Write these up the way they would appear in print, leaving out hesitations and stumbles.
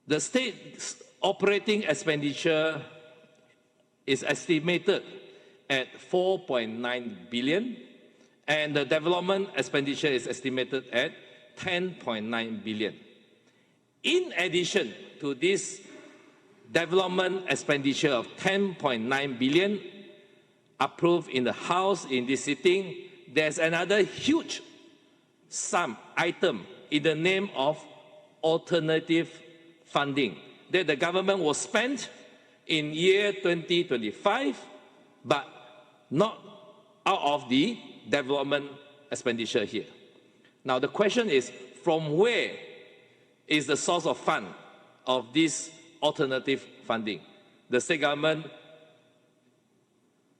The state's operating expenditure is estimated at 4.9 billion, and the development expenditure is estimated at 10.9 billion. In addition to this development expenditure of 10.9 billion approved in the House in this sitting, there's another huge sum item in the name of alternative funding that the government will spend in year 2025, but not out of the development expenditure here. Now the question is, from where is the source of fund of this alternative funding? The state government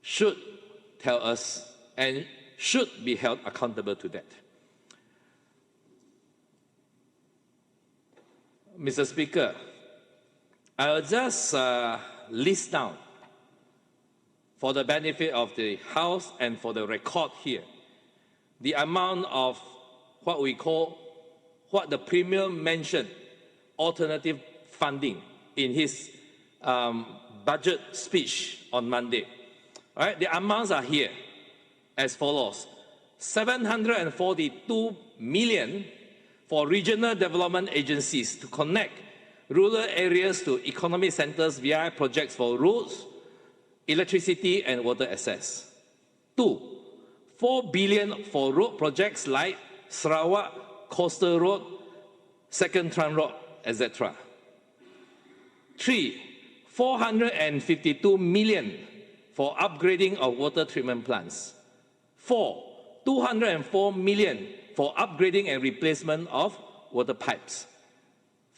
should tell us and should be held accountable to that. Mr. Speaker, I will just list down, for the benefit of the House and for the record here, the amount of what the Premier mentioned, alternative funding, in his budget speech on Monday. All right, the amounts are here as follows: 742 million for regional development agencies to connect rural areas to economic centers via projects for roads, electricity and water access. 4 billion for road projects like Sarawak Coastal Road, Second Trunk Road, etc. 452 million for upgrading of water treatment plants. 204 million for upgrading and replacement of water pipes.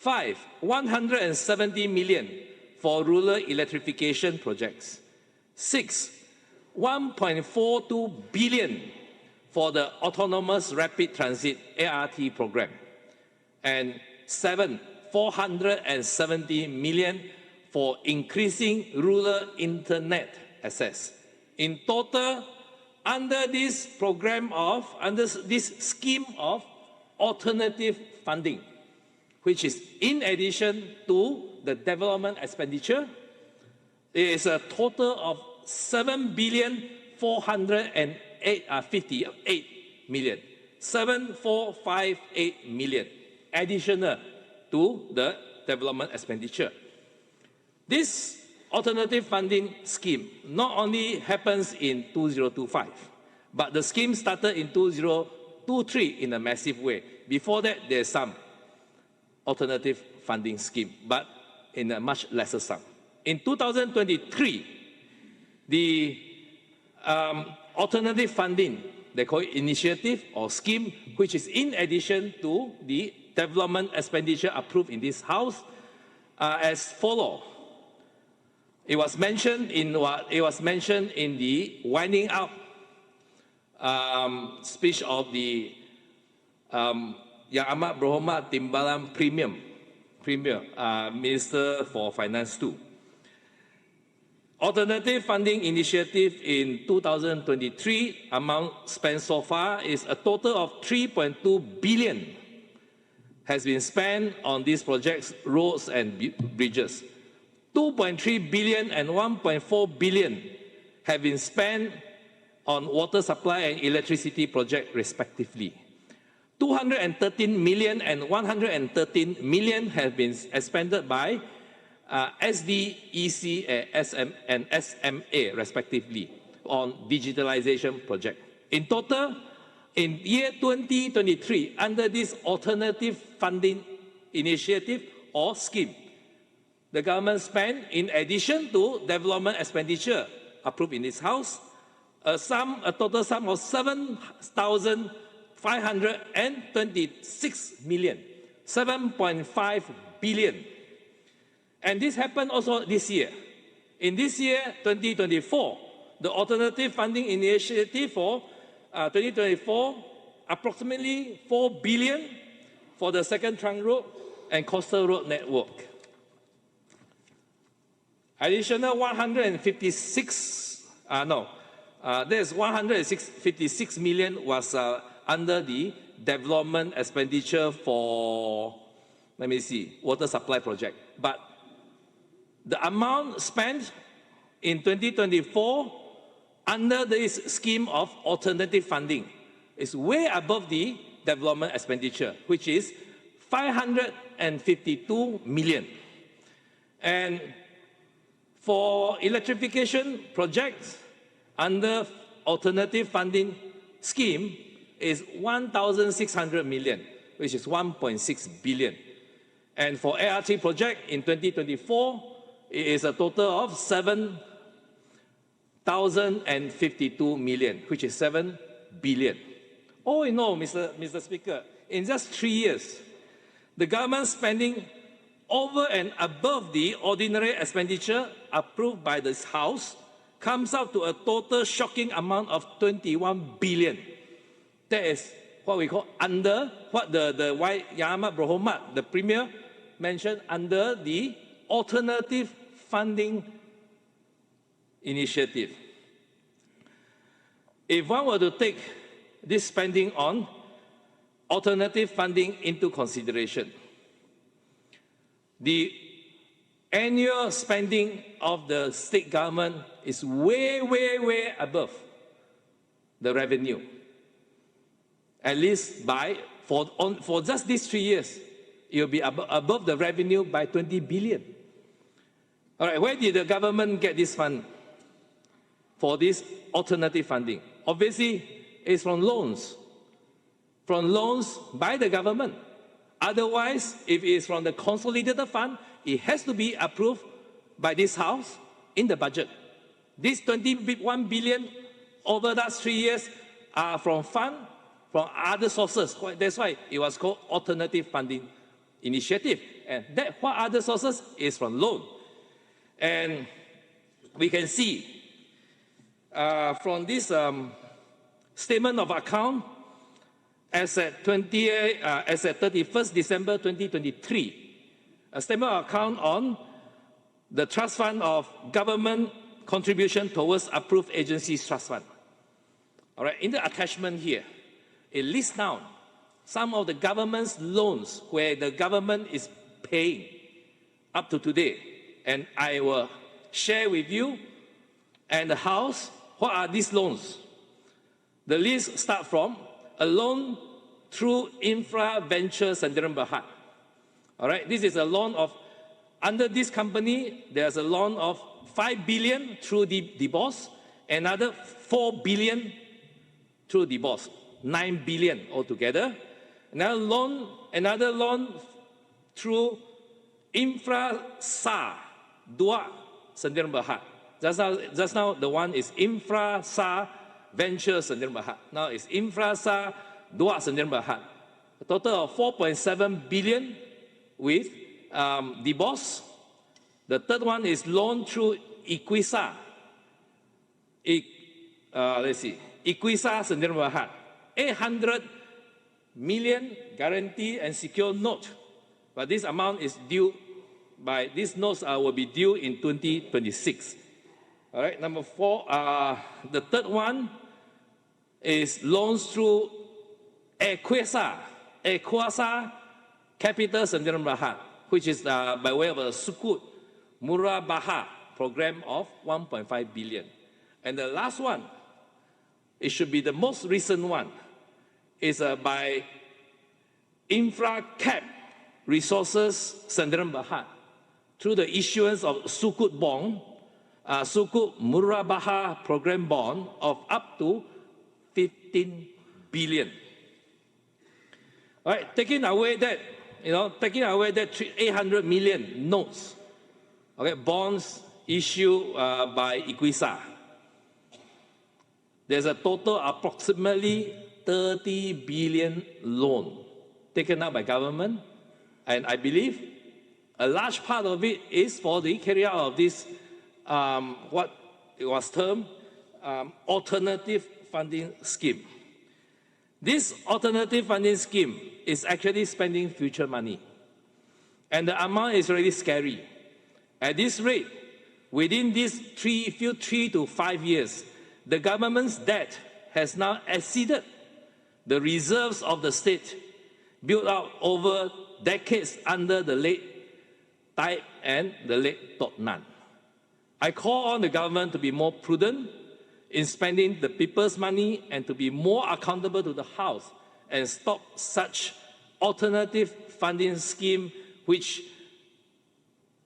170 million for rural electrification projects. 1.42 billion for the Autonomous Rapid Transit ART program. And 470 million for increasing rural internet access. In total, under this scheme of alternative funding, which is in addition to the development expenditure, there is a total of 7,458 million, 7,458 million additional to the development expenditure. This alternative funding scheme not only happens in 2025, but the scheme started in 2023 in a massive way. Before that, there's some alternative funding scheme, but in a much lesser sum. In 2023, the alternative funding, they call it initiative or scheme, which is in addition to the development expenditure approved in this House, as follows. It was mentioned in the winding up speech of the Yang Amat Berhormat Timbalan Premier, Minister for Finance too. Alternative funding initiative in 2023, amount spent so far is a total of 3.2 billion has been spent on these projects, roads and bridges. 2.3 billion and 1.4 billion have been spent on water supply and electricity projects respectively. 213 million and 113 million have been expended by SDEC and SMA respectively on digitalization project. In total, in year 2023, under this alternative funding initiative or scheme, the government spent, in addition to development expenditure approved in this House, a total sum of 7,526 million, 7.5 billion. And this happened also this year. In this year, 2024, the alternative funding initiative for 2024, approximately 4 billion for the Second Trunk Road and Coastal Road network. Additional 156 million was under the development expenditure for let me see, water supply project. But the amount spent in 2024 under this scheme of alternative funding is way above the development expenditure, which is 552 million. And for electrification projects under alternative funding scheme is 1,600 million, which is 1.6 billion. And for ART project in 2024, it is a total of 7,052 million, which is 7 billion. All in all, Mr. Speaker, in just 3 years, the government spending over and above the ordinary expenditure approved by this House comes out to a total shocking amount of 21 billion. That is what we call under, what the Y. Ahmad Berhormat, the Premier, mentioned under the alternative funding initiative. If one were to take this spending on alternative funding into consideration, the annual spending of the state government is way, way, way above the revenue. At least for just these 3 years, it will be above the revenue by 20 billion. All right, where did the government get this fund for this alternative funding? Obviously, it's from loans by the government. Otherwise, if it is from the consolidated fund, it has to be approved by this House in the budget. This 21 billion over that 3 years are from other sources. That's why it was called alternative funding initiative. And that what other sources is from loan. And we can see from this statement of account as at 31st December 2023, a statement of account on the trust fund of government contribution towards approved agencies trust fund. All right, in the attachment here, it lists down some of the government's loans where the government is paying up to today. And I will share with you and the House what are these loans. The list starts from a loan through Infra Venture Sdn Bhd. All right, this is a loan of, under this company, there's a loan of 5 billion through DBOS, another 4 billion through DBOS, 9 billion altogether. Another loan through Infra SAR, Dua Sdn Bhd. Just now the one is Infra SAR Venture Sdn Bhd. Now it's Infra SAR Dua Sdn Bhd. A total of 4.7 billion with DBOS. The third one is loan through Equisa. Let's see, Equisa Sdn Bhd. 800 million guarantee and secure note. But this amount is due by, these notes will be due in 2026. All right, number 4, the third one is loans through Equisa Capital Sdn Bhd, which is by way of a Sukuk Murah Bahar program of 1.5 billion. And the last one, it should be the most recent one, is by Infra Cap Resources Sdn Bhd through the issuance of Sukuk bond, Sukuk Murah Bahar program bond of up to 15 billion. All right, taking away that 800 million notes, okay, bonds issued by Equisa, there's a total approximately 30 billion loan taken out by government, and I believe a large part of it is for the carry out of this what it was termed alternative funding scheme. This alternative funding scheme is actually spending future money, and the amount is really scary. At this rate, within these 3 to 5 years, the government's debt has now exceeded the reserves of the state built up over decades under the late Taib and the late Tok Nan. I call on the government to be more prudent in spending the people's money and to be more accountable to the House and stop such alternative funding scheme which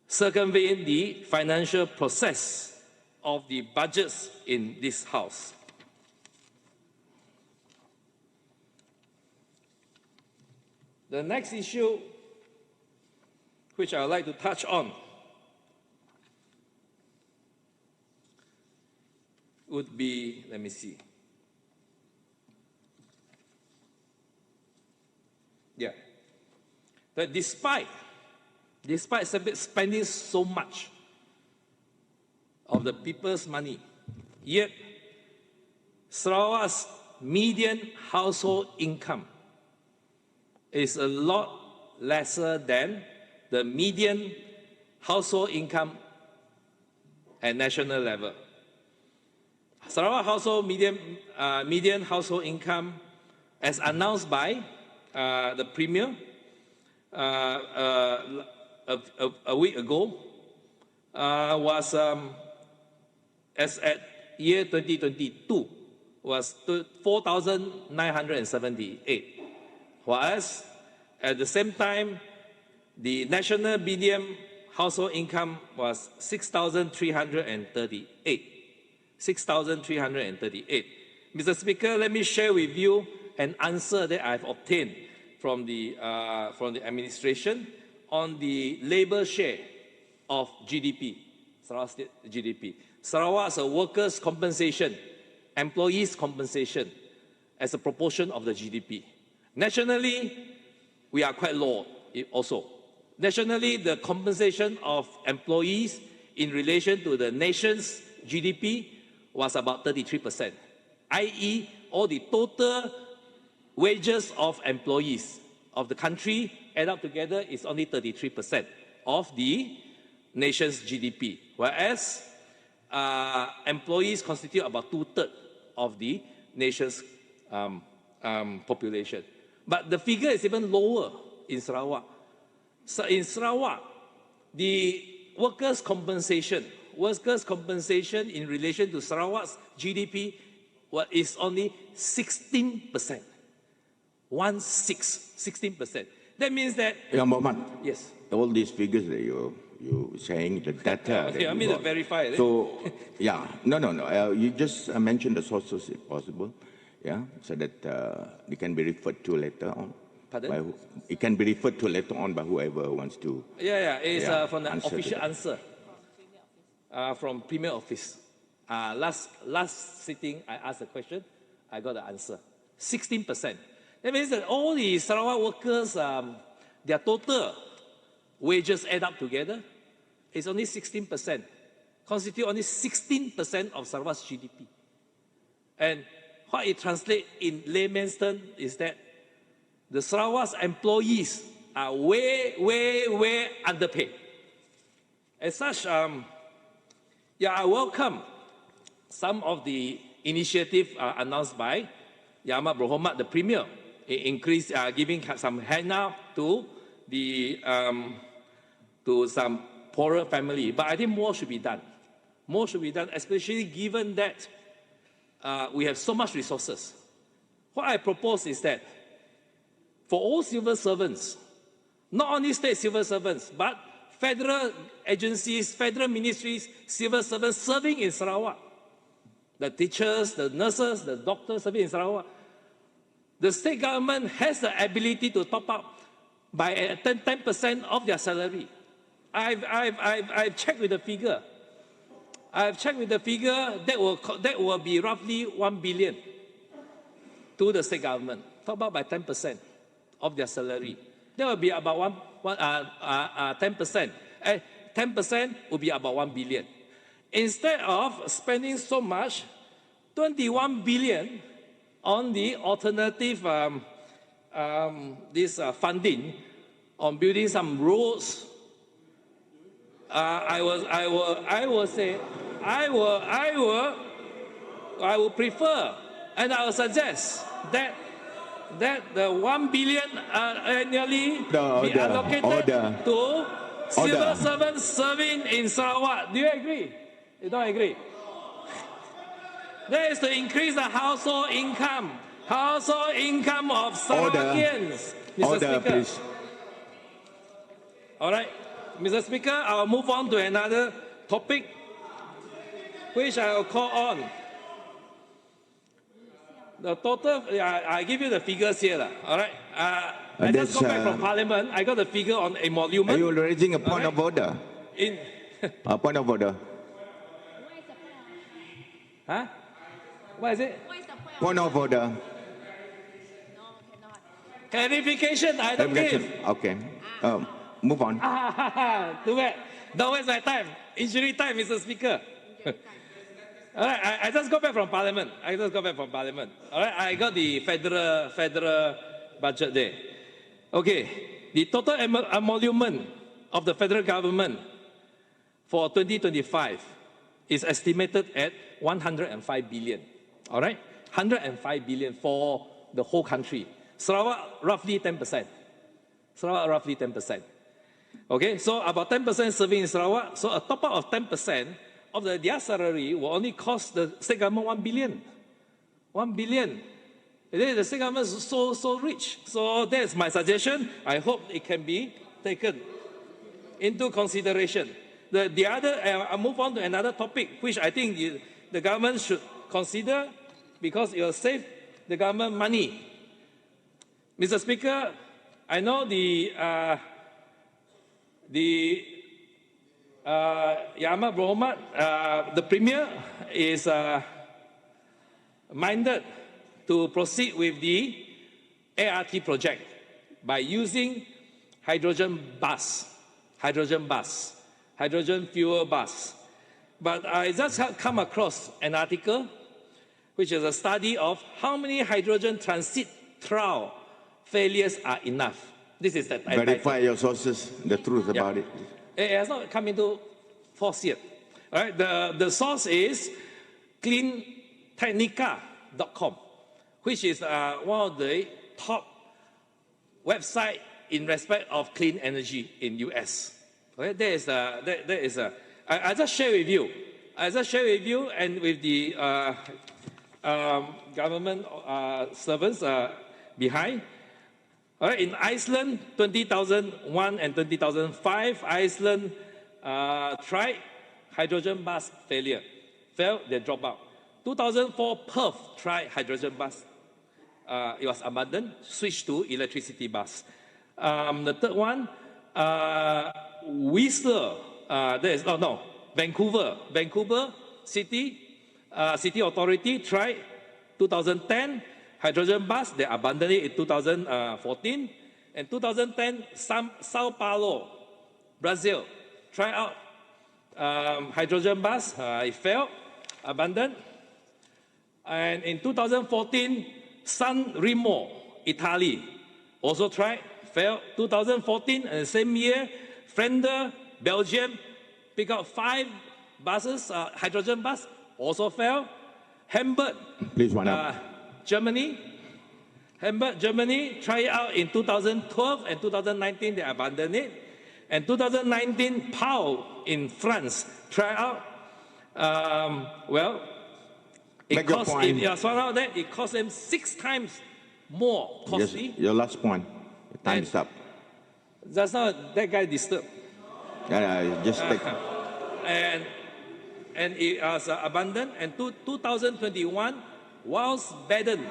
circumvent the financial process of the budgets in this House. The next issue which I would like to touch on would be, let me see. Yeah. That despite spending so much of the people's money, yet Sarawak's median household income is a lot lesser than the median household income at national level. Sarawak household median household income, as announced by the Premier a week ago, was as at year 2022 was 4,978, whereas at the same time the national median household income was 6,338. 6,338. Mr. Speaker, let me share with you an answer that I've obtained from the administration on the labour share of GDP, Sarawak State GDP. Sarawak's workers' compensation, employees' compensation as a proportion of the GDP. Nationally, we are quite low also. Nationally, the compensation of employees in relation to the nation's GDP was about 33%, i.e., all the total wages of employees of the country add up together is only 33% of the nation's GDP, whereas employees constitute about 2/3 of the nation's population. But the figure is even lower in Sarawak. So in Sarawak, the workers' compensation in relation to Sarawak's GDP is only 16%. 16%. That means that... Yeah, Mohammed. Yes. All these figures that you're saying, the data... Okay, I mean to verify it. So, yeah. No. You just mentioned the sources, if possible. Yeah, so that it can be referred to later on. Pardon? It can be referred to later on by whoever wants to. It's from the official answer from Premier Office. Last sitting, I asked the question, I got the answer. 16%. That means that all the Sarawak workers, their total wages add up together is only 16%, constitute only 16% of Sarawak's GDP. And what it translates in layman's terms is that the Sarawak's employees are way underpaid. As such, I welcome some of the initiatives announced by Ahmad Berhormat, the Premier, giving some handout to some poorer family. But I think more should be done. More should be done, especially given that we have so much resources. What I propose is that for all civil servants, not only state civil servants, but federal agencies, federal ministries, civil servants serving in Sarawak, the teachers, the nurses, the doctors serving in Sarawak, the state government has the ability to top up by 10% of their salary. I've checked with the figure. That will be roughly 1 billion to the state government. Top up by 10% of their salary. That will be about 10%. 10% will be about 1 billion. Instead of spending so much, 21 billion on the alternative funding on building some roads, I will prefer, and I will suggest that that the 1 billion annually be Order. allocated Order. to civil Order. servants serving in Sarawak. Do you agree? You don't agree? That is to increase the household income of Sarawakians. Mr. Order, Speaker. please. All right, Mr. Speaker, I'll move on to another topic, which I will call on. The total, I give you the figures here. All right. I just got back from Parliament. I got the figure on emolument. Are you raising a point of order? A point of order. Huh? What is it? Point of order. Clarification, I don't give. Okay. Move on. Too bad. Don't waste my time. Injury time, Mr. Speaker. All right, I just got back from Parliament. All right, I got the federal budget there. Okay, the total emolument of the federal government for 2025 is estimated at 105 billion. All right, 105 billion for the whole country. Sarawak, roughly 10%. Okay, so about 10% serving in Sarawak. So a top up of 10% of their salary will only cost the state government 1 billion. 1 billion. The state government is so rich. So that's my suggestion. I hope it can be taken into consideration. The other, I'll move on to another topic, which I think the government should consider because it will save the government money. Mr. Speaker, I know the Yahya Berhormat, the Premier, is minded to proceed with the ART project by using hydrogen fuel bus. But I just come across an article which is a study of how many hydrogen transit trial failures are enough. This is that. Verify your sources, the truth about it. It has not come into force yet. All right, the source is cleantechnica.com, which is one of the top websites in respect of clean energy in US. Okay, I just share with you. And with the government servants behind. All right, in Iceland, 2001 and 2005, Iceland tried hydrogen bus failed, they dropped out. 2004, Perth tried hydrogen bus. It was abandoned, switched to electricity bus. The third one, Whistler, Vancouver City Authority tried 2010 hydrogen bus. They abandoned it in 2014. And 2010, Sao Paulo, Brazil, tried out hydrogen bus. It failed, abandoned. And in 2014, San Remo, Italy, also tried, failed. 2014, and the same year, Flanders, Belgium, picked up 5 buses, hydrogen bus, also failed. Hamburg, Germany, tried it out in 2012 and 2019, they abandoned it. And 2019, Pau in France tried out. It cost them 6 times more costly. Yes, your last point. Time's up. That's not that guy disturbed. Just take. And it was abandoned. And 2021, whilst Baden,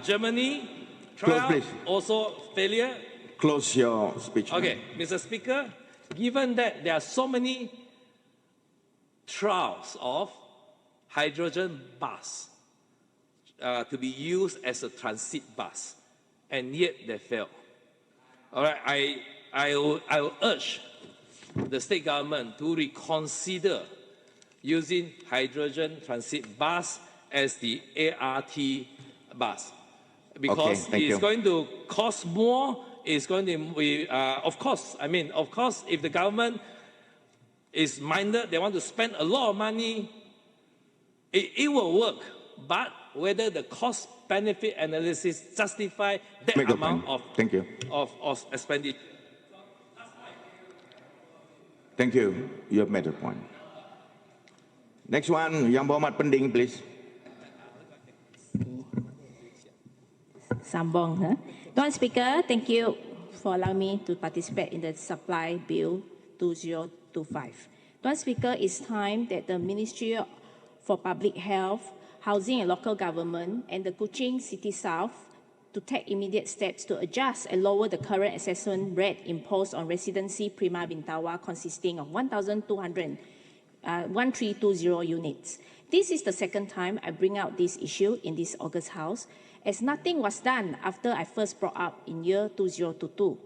Germany, trial also failure. Close your speech. Okay, Mr. Speaker, given that there are so many trials of hydrogen bus to be used as a transit bus, and yet they fail. All right, I will urge the state government to reconsider using hydrogen transit bus as the ART bus, because it's going to cost more. It's going to be, of course, if the government is minded, they want to spend a lot of money, it will work. But whether the cost benefit analysis justify that Make a amount point. of, Thank you. of expenditure. Thank you. You have made a point. Next one, Yang Berhormat Pending, please. Sambong, huh? Tuan Speaker, thank you for allowing me to participate in the Supply Bill 2025. Tuan Speaker, it's time that the Ministry for Public Health, Housing and Local Government and the Kuching City South to take immediate steps to adjust and lower the current assessment rate imposed on residency Prima Bintawai consisting of 1320 units. This is the second time I bring out this issue in this August House, as nothing was done after I first brought up in year 2022.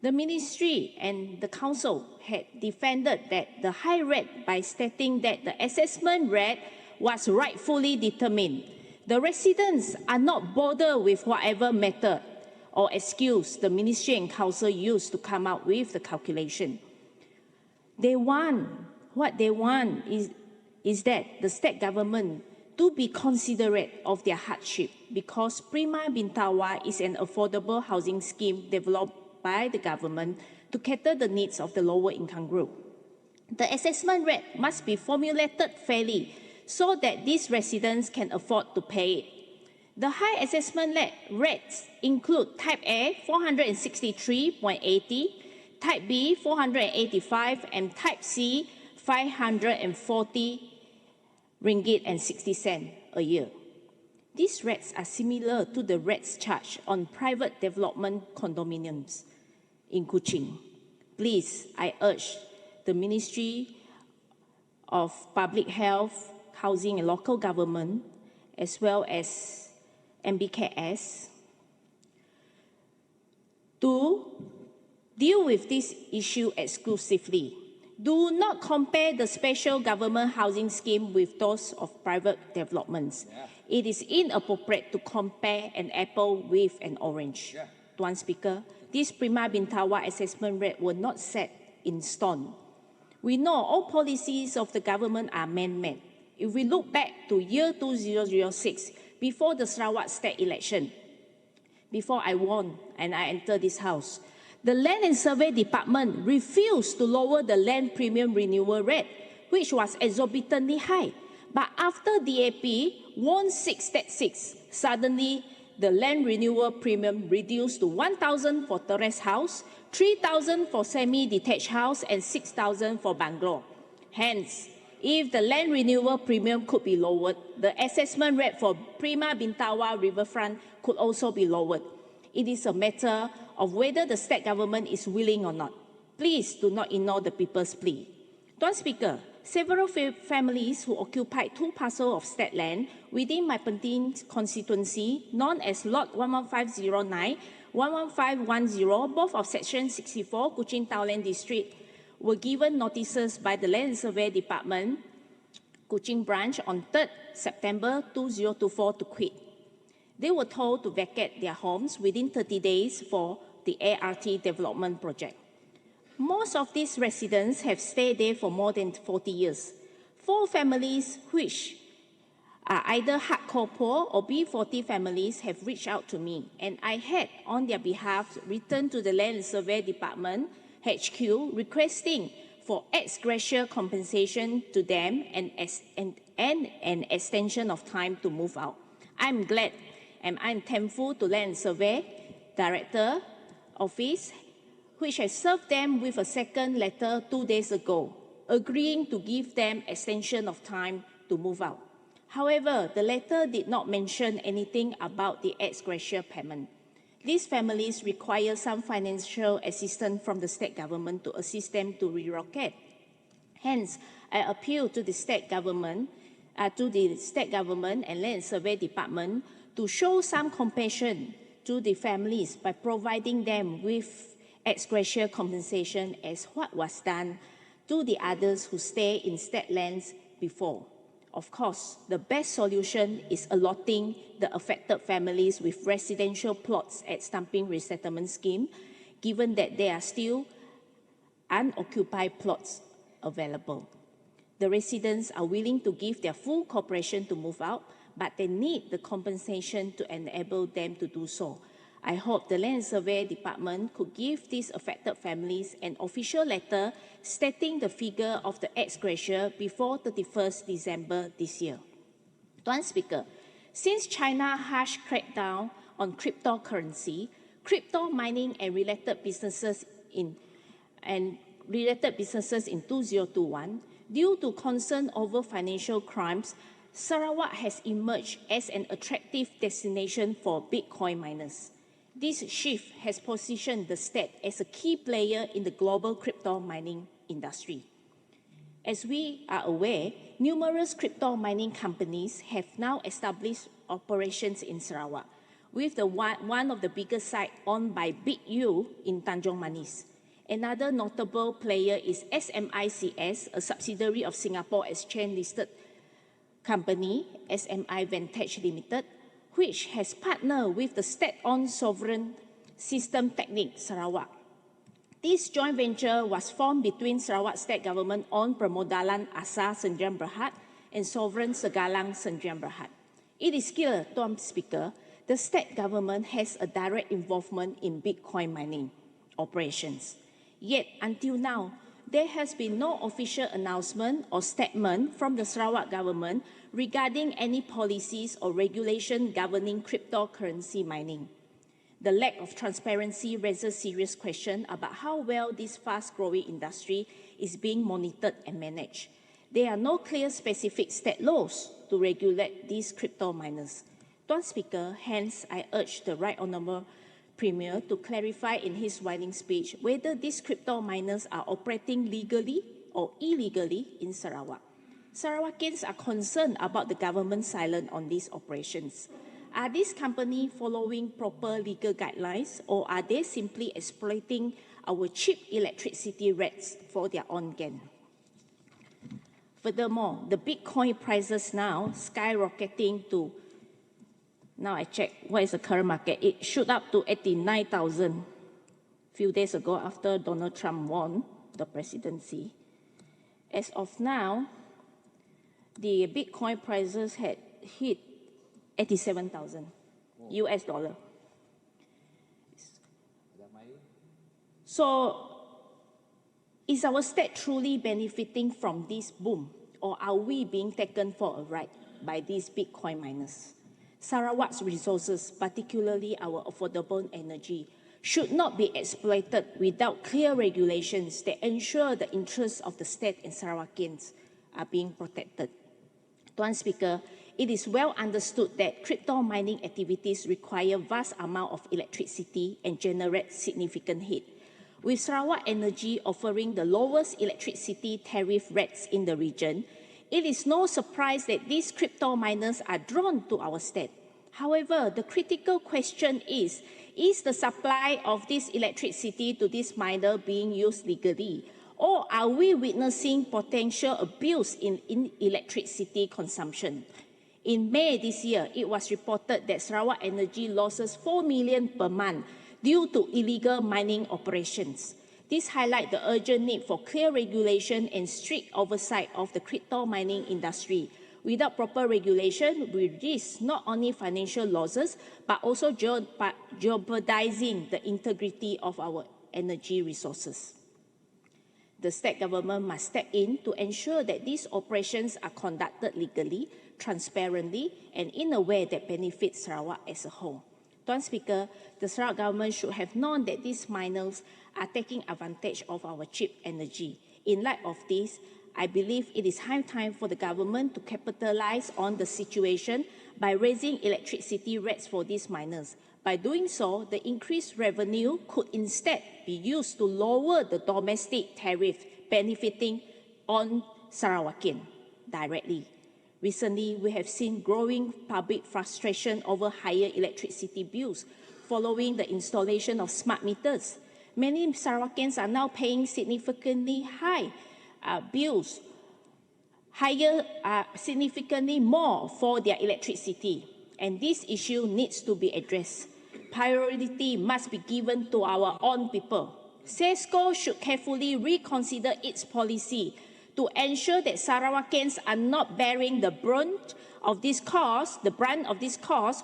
The Ministry and the Council had defended that the high rate by stating that the assessment rate was rightfully determined. The residents are not bothered with whatever method or excuse the Ministry and Council used to come up with the calculation. What they want is that the state government to be considerate of their hardship, because Prima Bintawai is an affordable housing scheme developed by the government to cater the needs of the lower income group. The assessment rate must be formulated fairly so that these residents can afford to pay it. The high assessment rates include Type A 463.80, Type B 485 and Type C 540 ringgit and 60 cents a year. These rates are similar to the rates charged on private development condominiums in Kuching. Please, I urge the Ministry of Public Health, Housing and Local Government, as well as MBKS, to deal with this issue exclusively. Do not compare the special government housing scheme with those of private developments. It is inappropriate to compare an apple with an orange. Tuan Speaker, this Prima Bintawai assessment rate were not set in stone. We know all policies of the government are man-made. If we look back to year 2006, before the Sarawak state election, before I won and I entered this house, the Land and Survey Department refused to lower the land premium renewal rate, which was exorbitantly high. But after DAP won 6-6, suddenly the land renewal premium reduced to 1,000 for terrace house, 3,000 for semi-detached house, and 6,000 for bungalow. Hence, if the land renewal premium could be lowered, the assessment rate for Prima Bintawai Riverfront could also be lowered. It is a matter of whether the state government is willing or not. Please do not ignore the people's plea. Tuan Speaker, several families who occupied 2 parcels of state land within my Penting constituency, known as Lot 11509, 11510, both of Section 64, Kuching Townland District, were given notices by the Land Survey Department, Kuching branch, on 3rd September 2024 to quit. They were told to vacate their homes within 30 days for the ART development project. Most of these residents have stayed there for more than 40 years. 4 families, which are either hardcore poor or B40 families, have reached out to me, and I had, on their behalf, written to the Land Survey Department, HQ, requesting for ex gratia compensation to them and an extension of time to move out. I'm glad and I'm thankful to Land Survey Director Office, which has served them with a second letter 2 days ago, agreeing to give them extension of time to move out. However, the letter did not mention anything about the ex gratia payment. These families require some financial assistance from the state government to assist them to relocate. Hence, I appeal to the state government and Land Survey Department to show some compassion to the families by providing them with ex gratia compensation as what was done to the others who stay in state lands before. Of course, the best solution is allotting the affected families with residential plots at Stumping Resettlement Scheme, given that there are still unoccupied plots available. The residents are willing to give their full cooperation to move out, but they need the compensation to enable them to do so. I hope the Land Survey Department could give these affected families an official letter stating the figure of the ex gratia before 31st December this year. Tuan Speaker, since China's harsh crackdown on cryptocurrency, crypto mining and related businesses in 2021, due to concern over financial crimes, Sarawak has emerged as an attractive destination for Bitcoin miners. This shift has positioned the state as a key player in the global crypto mining industry. As we are aware, numerous crypto mining companies have now established operations in Sarawak, with one of the biggest sites owned by Big U in Tanjung Manis. Another notable player is SMICS, a subsidiary of Singapore Exchange-listed company, SMI Vantage Limited, which has partnered with the state-owned Sovereign System Technique Sarawak. This joint venture was formed between Sarawak State Government-owned Permodalan Asar Sdn Bhd and Sovereign Segalang Sdn Bhd. It is clear, Tuan Speaker, the state government has a direct involvement in Bitcoin mining operations. Yet, until now, there has been no official announcement or statement from the Sarawak government regarding any policies or regulation governing cryptocurrency mining. The lack of transparency raises serious questions about how well this fast-growing industry is being monitored and managed. There are no clear specific state laws to regulate these crypto miners. Tuan Speaker, hence I urge the Right Honourable Premier to clarify in his widening speech whether these crypto miners are operating legally or illegally in Sarawak. Sarawakians are concerned about the government's silence on these operations. Are these companies following proper legal guidelines, or are they simply exploiting our cheap electricity rates for their own gain? Furthermore, the Bitcoin prices now skyrocketing to, now I check what is the current market, it shoot up to 89,000 a few days ago after Donald Trump won the presidency. As of now, the Bitcoin prices had hit 87,000 US dollar. So, is our state truly benefiting from this boom, or are we being taken for a ride by these Bitcoin miners? Sarawak's resources, particularly our affordable energy, should not be exploited without clear regulations that ensure the interests of the state and Sarawakians are being protected. Tuan Speaker, it is well understood that crypto mining activities require vast amount of electricity and generate significant heat. With Sarawak Energy offering the lowest electricity tariff rates in the region, it is no surprise that these crypto miners are drawn to our state. However, the critical question is the supply of this electricity to this miner being used legally? Or are we witnessing potential abuse in electricity consumption? In May this year, it was reported that Sarawak Energy loses 4 million per month due to illegal mining operations. This highlights the urgent need for clear regulation and strict oversight of the crypto mining industry. Without proper regulation, we risk not only financial losses, but also jeopardizing the integrity of our energy resources. The state government must step in to ensure that these operations are conducted legally, transparently, and in a way that benefits Sarawak as a whole. Tuan Speaker, the Sarawak government should have known that these miners are taking advantage of our cheap energy. In light of this, I believe it is high time for the government to capitalize on the situation by raising electricity rates for these miners. By doing so, the increased revenue could instead be used to lower the domestic tariff, benefiting on Sarawakian directly. Recently, we have seen growing public frustration over higher electricity bills following the installation of smart meters. Many Sarawakians are now paying significantly high bills, significantly more for their electricity, and this issue needs to be addressed. Priority must be given to our own people. SESCO should carefully reconsider its policy to ensure that Sarawakans are not bearing the brunt of this cost,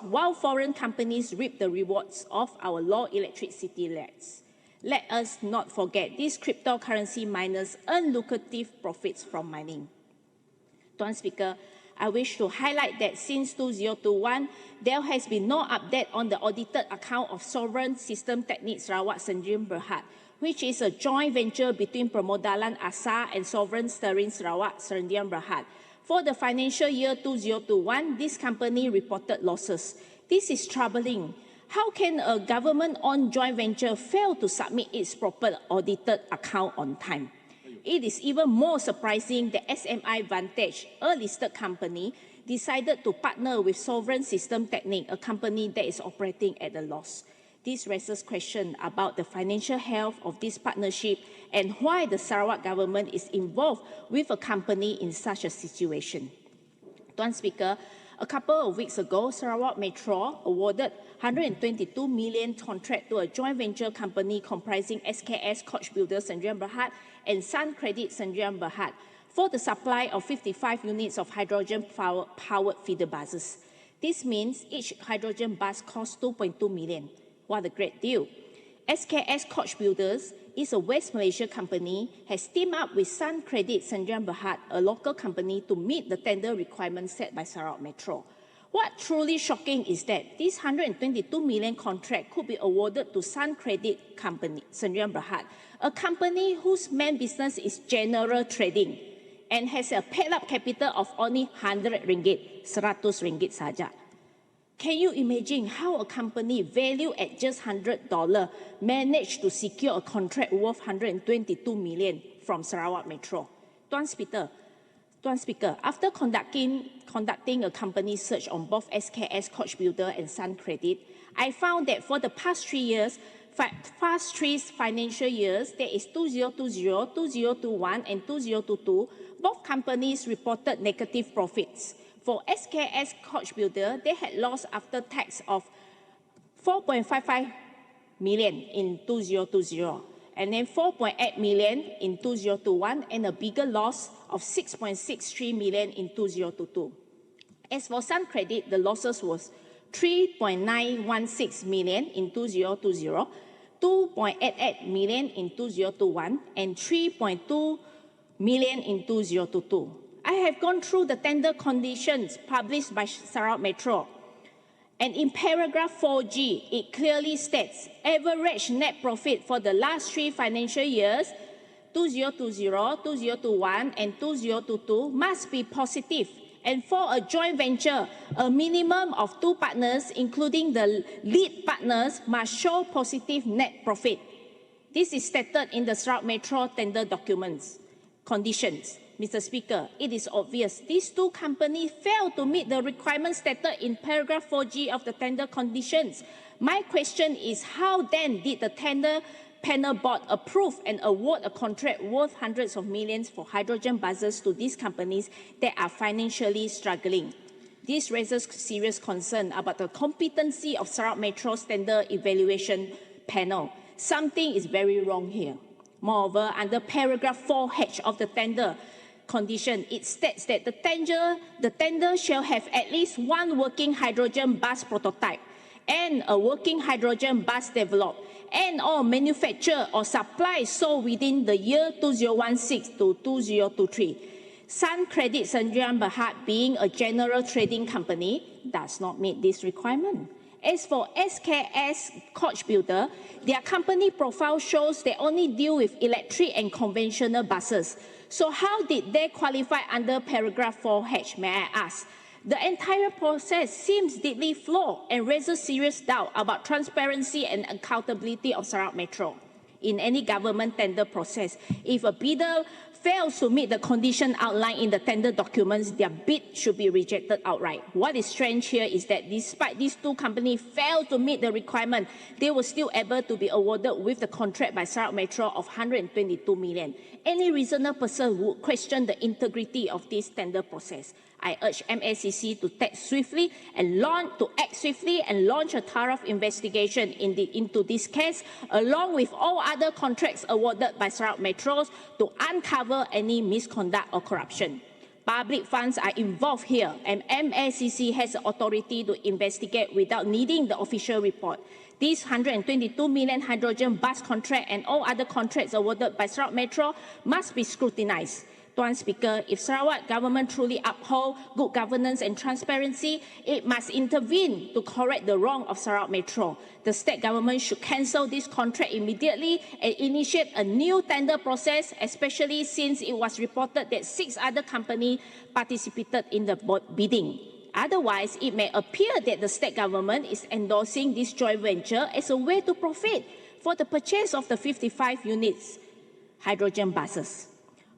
while foreign companies reap the rewards of our low electricity rates. Let us not forget these cryptocurrency miners earn lucrative profits from mining. Tuan Speaker, I wish to highlight that since 2021, there has been no update on the audited account of Sovereign System Teknik Sarawak Sdn Bhd, which is a joint venture between Permodalan Asar and Sovereign Steering Sarawak Sdn Bhd. For the financial year 2021, this company reported losses. This is troubling. How can a government-owned joint venture fail to submit its proper audited account on time? It is even more surprising that SMI Vantage, a listed company, decided to partner with Sovereign System Teknik, a company that is operating at a loss. This raises questions about the financial health of this partnership and why the Sarawak government is involved with a company in such a situation. Tuan Speaker, a couple of weeks ago, Sarawak Metro awarded 122 million contract to a joint venture company comprising SKS Coach Builders Sdn Bhd and Sun Credit Sdn Bhd for the supply of 55 units of hydrogen-powered feeder buses. This means each hydrogen bus costs 2.2 million. What a great deal. SKS Coach Builders is a West Malaysia company, has teamed up with Sun Credit Sdn Bhd, a local company, to meet the tender requirements set by Sarawak Metro. What truly shocking is that this 122 million contract could be awarded to Sun Credit Company Sdn Bhd, a company whose main business is general trading and has a paid-up capital of only 100 ringgit, 100 ringgit saja. Can you imagine how a company valued at just $100 managed to secure a contract worth 122 million from Sarawak Metro? Tuan Speaker, after conducting a company search on both SKS Coach Builder and Sun Credit, I found that for the past 3 years, past 3 financial years, that is 2020, 2021 and 2022, both companies reported negative profits. For SKS Coach Builder, they had lost after tax of 4.55 million in 2020, and then 4.8 million in 2021, and a bigger loss of 6.63 million in 2022. As for Sun Credit, the losses was 3.916 million in 2020, 2.88 million in 2021, and 3.2 million in 2022. I have gone through the tender conditions published by Sarawak Metro, and in paragraph 4G, it clearly states average net profit for the last 3 financial years, 2020, 2021, and 2022, must be positive. And for a joint venture, a minimum of 2 partners, including the lead partners, must show positive net profit. This is stated in the Sarawak Metro tender documents. Conditions. Mr. Speaker, it is obvious these 2 companies failed to meet the requirements stated in paragraph 4G of the tender conditions. My question is, how then did the tender panel board approve and award a contract worth hundreds of millions for hydrogen buses to these companies that are financially struggling? This raises serious concern about the competency of Sarawak Metro's tender evaluation panel. Something is very wrong here. Moreover, under paragraph 4H of the tender condition, it states that the tender shall have at least 1 working hydrogen bus prototype and a working hydrogen bus developed and or manufacture or supply sold within the year 2016 to 2023. Sun Credit Sdn Bhd, being a general trading company, does not meet this requirement. As for SKS Coach Builder, their company profile shows they only deal with electric and conventional buses. So how did they qualify under paragraph 4H, may I ask? The entire process seems deeply flawed and raises serious doubt about transparency and accountability of Sarawak Metro. In any government tender process, if a bidder fails to meet the condition outlined in the tender documents, their bid should be rejected outright. What is strange here is that despite these 2 companies failed to meet the requirement, they were still able to be awarded with the contract by Sarawak Metro of 122 million. Any reasonable person would question the integrity of this tender process. I urge MACC to act swiftly and launch a thorough investigation into this case, along with all other contracts awarded by Sarawak Metros, to uncover any misconduct or corruption. Public funds are involved here, and MACC has the authority to investigate without needing the official report. This 122 million hydrogen bus contract and all other contracts awarded by Sarawak Metro must be scrutinized. Tuan Speaker, if Sarawak government truly uphold good governance and transparency, it must intervene to correct the wrong of Sarawak Metro. The state government should cancel this contract immediately and initiate a new tender process, especially since it was reported that 6 other companies participated in the bidding. Otherwise, it may appear that the state government is endorsing this joint venture as a way to profit for the purchase of the 55 units hydrogen buses.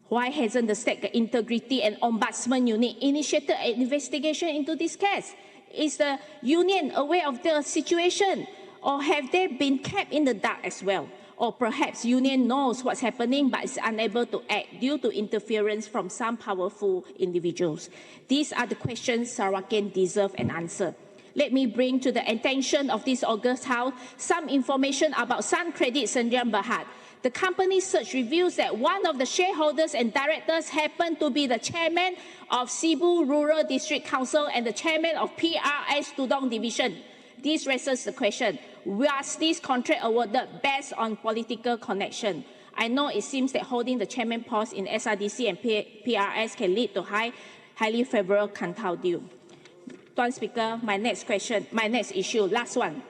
Why hasn't the State Integrity and Ombudsman Unit initiated an investigation into this case? Is the union aware of the situation, or have they been kept in the dark as well? Or perhaps union knows what's happening but is unable to act due to interference from some powerful individuals. These are the questions Sarawakians deserve an answer. Let me bring to the attention of this August House some information about Sun Credit Sdn Bhd. The company search reveals that one of the shareholders and directors happened to be the chairman of Cebu Rural District Council and the chairman of PRS Tudong Division. This raises the question, was this contract awarded based on political connection? I know it seems that holding the chairman post in SRDC and PRS can lead to highly favorable counter deal. Tuan Speaker, my next issue, last one.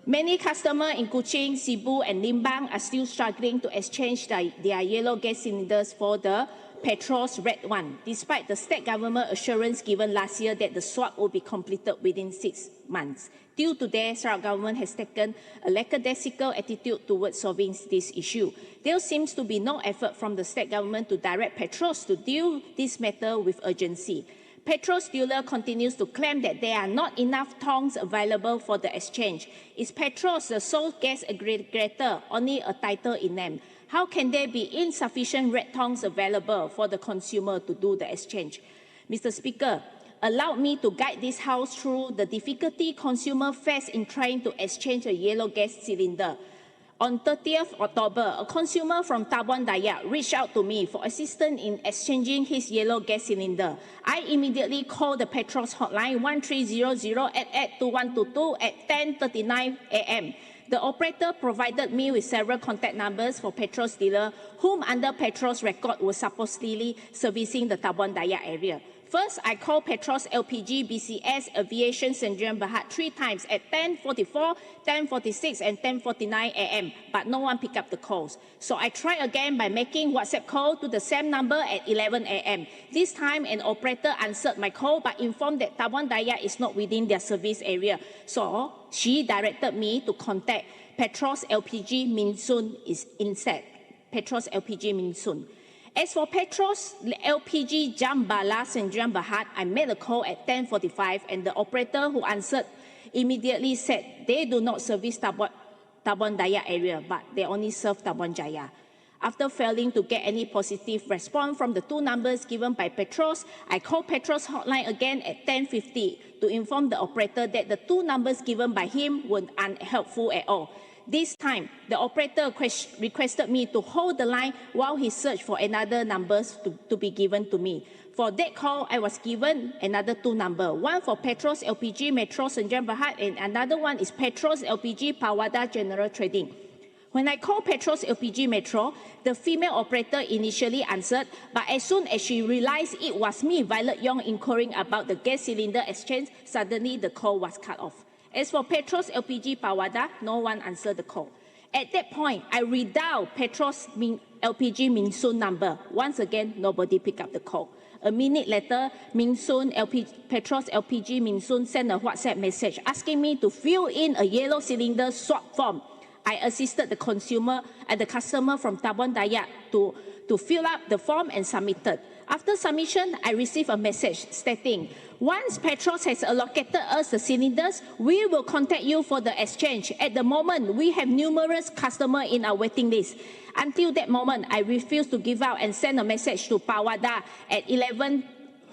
Many customers in Kuching, Cebu and Limbang are still struggling to exchange their yellow gas cylinders for the Petrol's red one, despite the state government assurance given last year that the swap will be completed within 6 months. Due to that, Sarawak government has taken a lackadaisical attitude towards solving this issue. There seems to be no effort from the state government to direct Petros to deal this matter with urgency. Petros dealer continues to claim that there are not enough tongs available for the exchange. Is Petros the sole gas aggregator, only a title in name? How can there be insufficient red tongs available for the consumer to do the exchange? Mr. Speaker, allow me to guide this House through the difficulty consumers face in trying to exchange a yellow gas cylinder. On 30th October, a consumer from Tabuan Dayak reached out to me for assistance in exchanging his yellow gas cylinder. I immediately called the Petros hotline 1300-882122 at 10:39 a.m. The operator provided me with several contact numbers for Petros dealer, whom under Petros record was supposedly servicing the Tabuan Dayak area. First, I called Petros LPG BCS Aviation Sdn Bhd 3 times at 10:44, 10:46 and 10:49 a.m. but no one picked up the calls. So I tried again by making WhatsApp call to the same number at 11 a.m. This time an operator answered my call but informed that Tabuan Dayak is not within their service area. So she directed me to contact Petros LPG Minsun instead. Petros LPG Minsun. As for Petros LPG Jambala Sdn Bhd, I made a call at 10:45 and the operator who answered immediately said they do not service Tabuan Dayak area, but they only serve Tabuan Jaya. After failing to get any positive response from the 2 numbers given by Petros, I called Petros hotline again at 10:50 to inform the operator that the 2 numbers given by him were unhelpful at all. This time, the operator requested me to hold the line while he searched for another numbers to be given to me. For that call, I was given another 2 numbers, one for Petros LPG Metro Sdn Bhd and another one is Petros LPG Pawada General Trading. When I called Petros LPG Metro, the female operator initially answered, but as soon as she realized it was me, Violet Yong, inquiring about the gas cylinder exchange, suddenly the call was cut off. As for Petros LPG Pawada, no one answered the call. At that point, I redialed Petros LPG Minsun number. Once again, nobody picked up the call. A minute later, Petros LPG Minsun sent a WhatsApp message asking me to fill in a yellow cylinder swap form. I assisted the customer from Tabuan Dayak to fill up the form and submitted. After submission, I received a message stating, once Petros has allocated us the cylinders, we will contact you for the exchange. At the moment, we have numerous customers in our waiting list. Until that moment, I refused to give out and send a message to Pawada at 11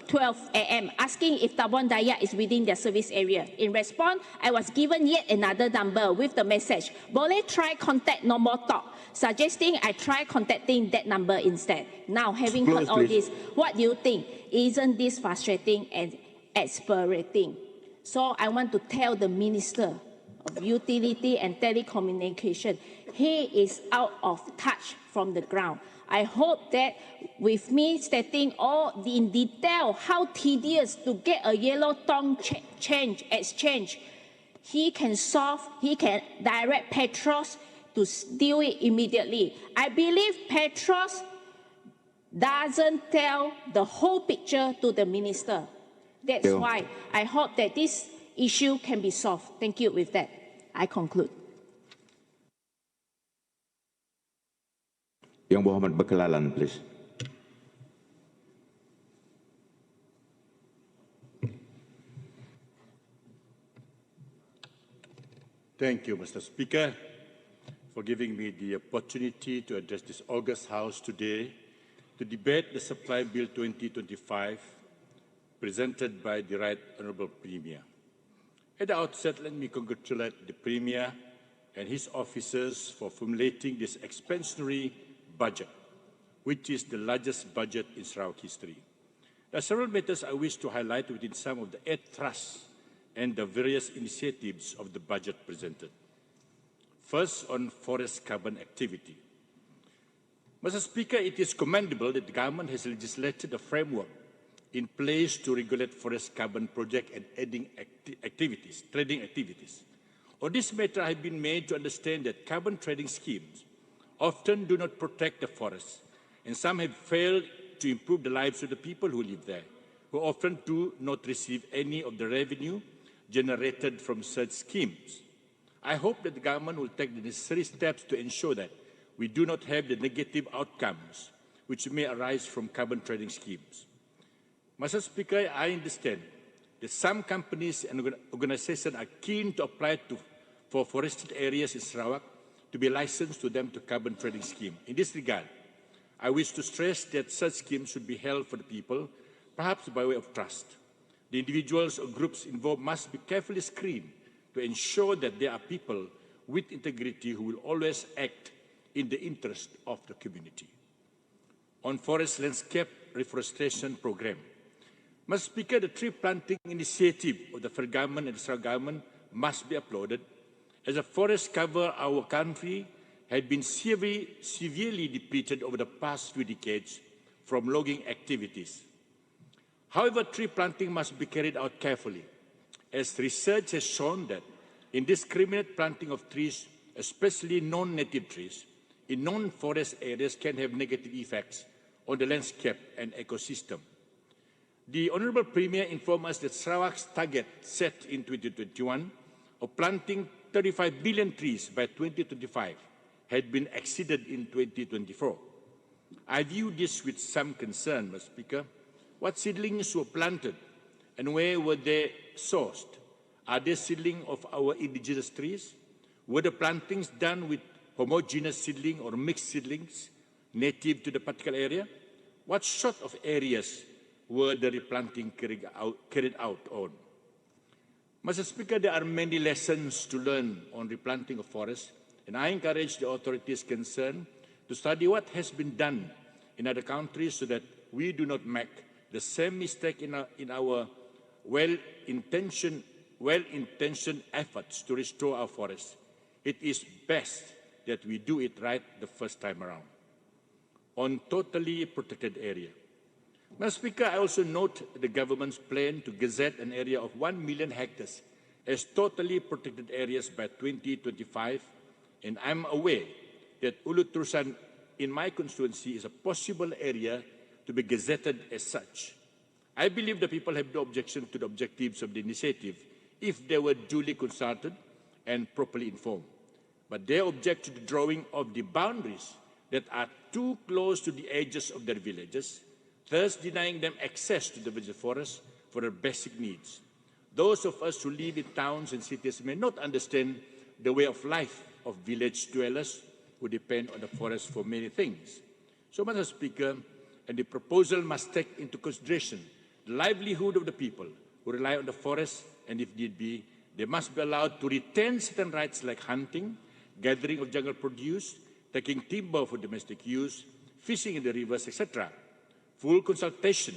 12 a.m. asking if Tabon Dayak is within their service area. In response, I was given yet another number with the message, "Boleh try contact nomor talk," suggesting I try contacting that number instead. Now, having heard all this, what do you think? Isn't this frustrating and exasperating? So I want to tell the Minister of Utility and Telecommunication, he is out of touch from the ground. I hope that with me stating all in detail how tedious to get a yellow tong exchange, he can direct Petros to do it immediately. I believe Petros doesn't tell the whole picture to the minister. That's why I hope that this issue can be solved. Thank you. With that, I conclude. Yang Muhammad Berkelalan, please. Thank you, Mr. Speaker, for giving me the opportunity to address this august House today to debate the Supply Bill 2025 presented by the Right Honourable Premier. At the outset, let me congratulate the Premier and his officers for formulating this expansionary budget, which is the largest budget in Sarawak history. There are several matters I wish to highlight within some of the 8 thrusts and the various initiatives of the budget presented. First, on forest carbon activity. Mr. Speaker, it is commendable that the government has legislated a framework in place to regulate forest carbon project and trading activities. On this matter, I have been made to understand that carbon trading schemes often do not protect the forests, and some have failed to improve the lives of the people who live there, who often do not receive any of the revenue generated from such schemes. I hope that the government will take the necessary steps to ensure that we do not have the negative outcomes which may arise from carbon trading schemes. Mr. Speaker, I understand that some companies and organizations are keen to apply for forested areas in Sarawak to be licensed to them to carbon trading scheme. In this regard, I wish to stress that such schemes should be held for the people, perhaps by way of trust. The individuals or groups involved must be carefully screened to ensure that there are people with integrity who will always act in the interest of the community. On forest landscape reforestation program, Mr. Speaker, the tree planting initiative of the federal government and the Sarawak government must be applauded, as the forest cover our country had been severely depleted over the past few decades from logging activities. However, tree planting must be carried out carefully, as research has shown that indiscriminate planting of trees, especially non-native trees, in non-forest areas can have negative effects on the landscape and ecosystem. The Honourable Premier informed us that Sarawak's target set in 2021 of planting 35 billion trees by 2025 had been exceeded in 2024. I view this with some concern, Mr. Speaker. What seedlings were planted and where were they sourced? Are they seedlings of our indigenous trees? Were the plantings done with homogeneous seedling or mixed seedlings native to the particular area? What sort of areas were the replanting carried out on? Mr. Speaker, there are many lessons to learn on replanting of forests, and I encourage the authorities concerned to study what has been done in other countries so that we do not make the same mistake in our well-intentioned efforts to restore our forests. It is best that we do it right the first time around. On totally protected area. Mr. Speaker, I also note the government's plan to gazette an area of 1 million hectares as totally protected areas by 2025, and I'm aware that Ulu-Terusan in my constituency is a possible area to be gazetted as such. I believe the people have no objection to the objectives of the initiative if they were duly consulted and properly informed. But they object to the drawing of the boundaries that are too close to the edges of their villages, thus denying them access to the virgin forest for their basic needs. Those of us who live in towns and cities may not understand the way of life of village dwellers who depend on the forest for many things. So, Mr. Speaker, and the proposal must take into consideration the livelihood of the people who rely on the forest, and if need be, they must be allowed to retain certain rights like hunting, gathering of jungle produce, taking timber for domestic use, fishing in the rivers, etc. Full consultation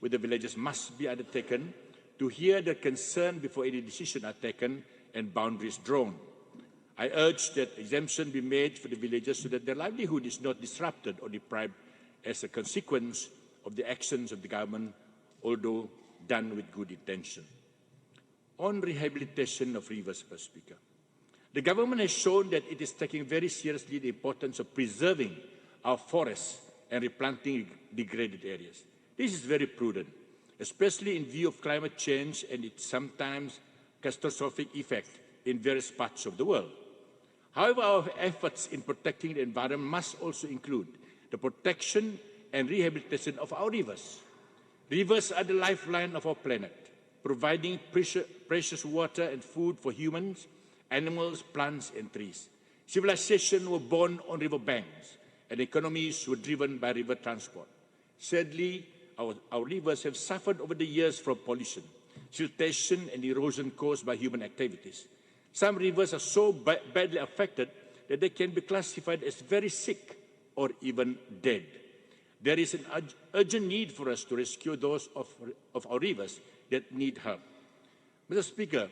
with the villagers must be undertaken to hear their concern before any decisions are taken and boundaries drawn. I urge that exemption be made for the villagers so that their livelihood is not disrupted or deprived as a consequence of the actions of the government, although done with good intention. On rehabilitation of rivers, Mr. Speaker, the government has shown that it is taking very seriously the importance of preserving our forests and replanting degraded areas. This is very prudent, especially in view of climate change and its sometimes catastrophic effect in various parts of the world. However, our efforts in protecting the environment must also include the protection and rehabilitation of our rivers. Rivers are the lifeline of our planet, providing precious water and food for humans, animals, plants, and trees. Civilizations were born on river banks, and economies were driven by river transport. Sadly, our rivers have suffered over the years from pollution, siltation, and erosion caused by human activities. Some rivers are so badly affected that they can be classified as very sick or even dead. There is an urgent need for us to rescue those of our rivers that need help. Mr. Speaker,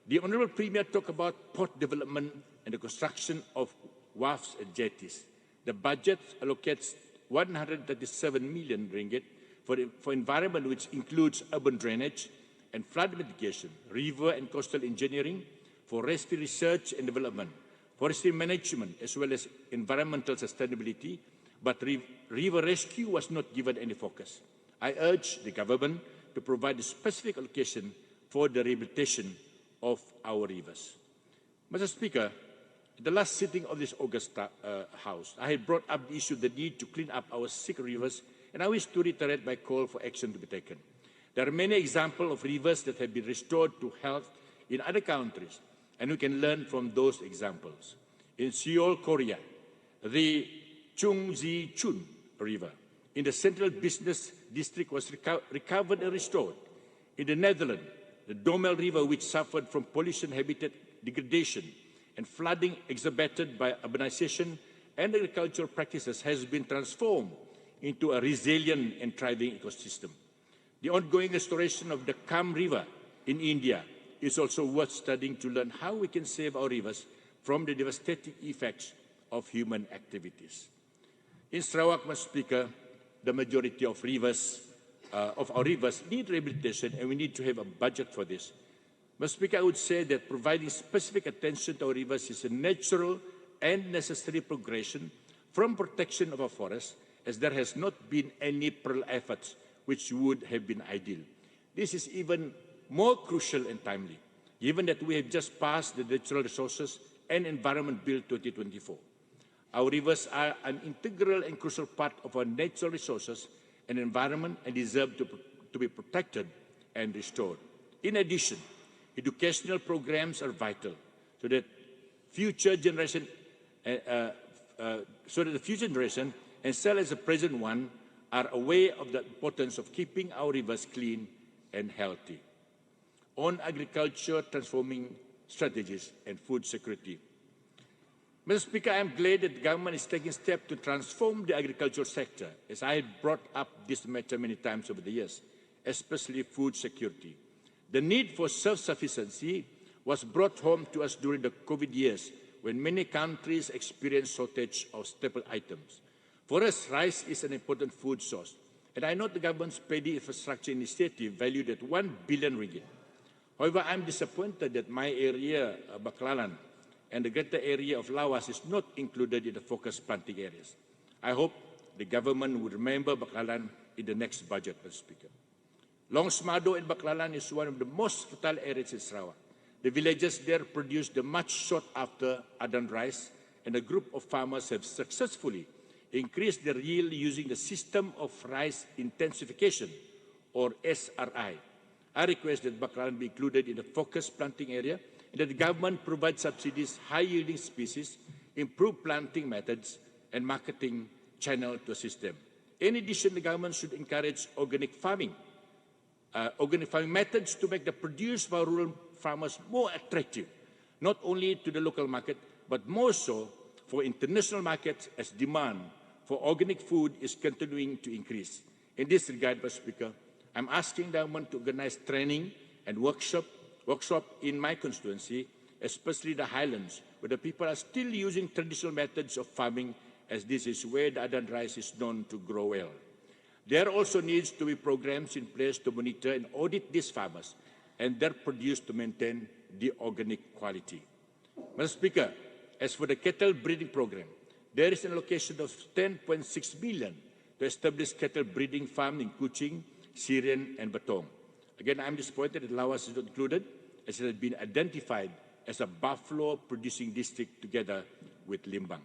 the Honourable Premier talked about port development and the construction of wharfs and jetties. The budget allocates 137 million ringgit for environment, which includes urban drainage and flood mitigation, river and coastal engineering, forestry research and development, forestry management, as well as environmental sustainability, but river rescue was not given any focus. I urge the government to provide a specific allocation for the rehabilitation of our rivers. Mr. Speaker, at the last sitting of this August House, I had brought up the issue of the need to clean up our sick rivers, and I wish to reiterate my call for action to be taken. There are many examples of rivers that have been restored to health in other countries, and we can learn from those examples. In Seoul, Korea, the Chungji-chun River in the Central Business District was recovered and restored. In the Netherlands, the Domel River, which suffered from pollution, habitat degradation, and flooding exacerbated by urbanization and agricultural practices, has been transformed into a resilient and thriving ecosystem. The ongoing restoration of the Kam River in India is also worth studying to learn how we can save our rivers from the devastating effects of human activities. In Sarawak, Mr. Speaker, the majority of our rivers need rehabilitation, and we need to have a budget for this. Mr. Speaker, I would say that providing specific attention to our rivers is a natural and necessary progression from protection of our forests, as there has not been any parallel efforts which would have been ideal. This is even more crucial and timely, given that we have just passed the Natural Resources and Environment Bill 2024. Our rivers are an integral and crucial part of our natural resources and environment and deserve to be protected and restored. In addition, educational programs are vital so that the future generation, as well as the present one, are aware of the importance of keeping our rivers clean and healthy. On agriculture, transforming strategies and food security. Mr. Speaker, I am glad that the government is taking steps to transform the agricultural sector, as I have brought up this matter many times over the years, especially food security. The need for self-sufficiency was brought home to us during the COVID years, when many countries experienced shortage of staple items. For us, rice is an important food source, and I note the government's paddy infrastructure initiative valued at 1 billion ringgit. However, I am disappointed that my area, Baklalan, and the greater area of Lawas is not included in the focus planting areas. I hope the government would remember Baklalan in the next budget, Mr. Speaker. Long Smado in Baklalan is one of the most fertile areas in Sarawak. The villagers there produce the much sought-after Adan rice, and a group of farmers have successfully increased their yield using the system of rice intensification, or SRI. I request that Baklalan be included in the focus planting area, and that the government provide subsidies, high-yielding species, improve planting methods, and marketing channel to assist them. In addition, the government should encourage organic farming organic farming methods to make the produce of our rural farmers more attractive, not only to the local market, but more so for international markets as demand for organic food is continuing to increase. In this regard, Mr. Speaker, I'm asking the government to organize training and workshop in my constituency, especially the highlands, where the people are still using traditional methods of farming, as this is where the Adan rice is known to grow well. There also needs to be programs in place to monitor and audit these farmers and their produce to maintain the organic quality. Mr. Speaker, as for the cattle breeding program, there is an allocation of 10.6 billion to establish cattle breeding farm in Kuching, Sirian, and Batong. Again, I'm disappointed that Lawas is not included, as it has been identified as a buffalo producing district together with Limbang.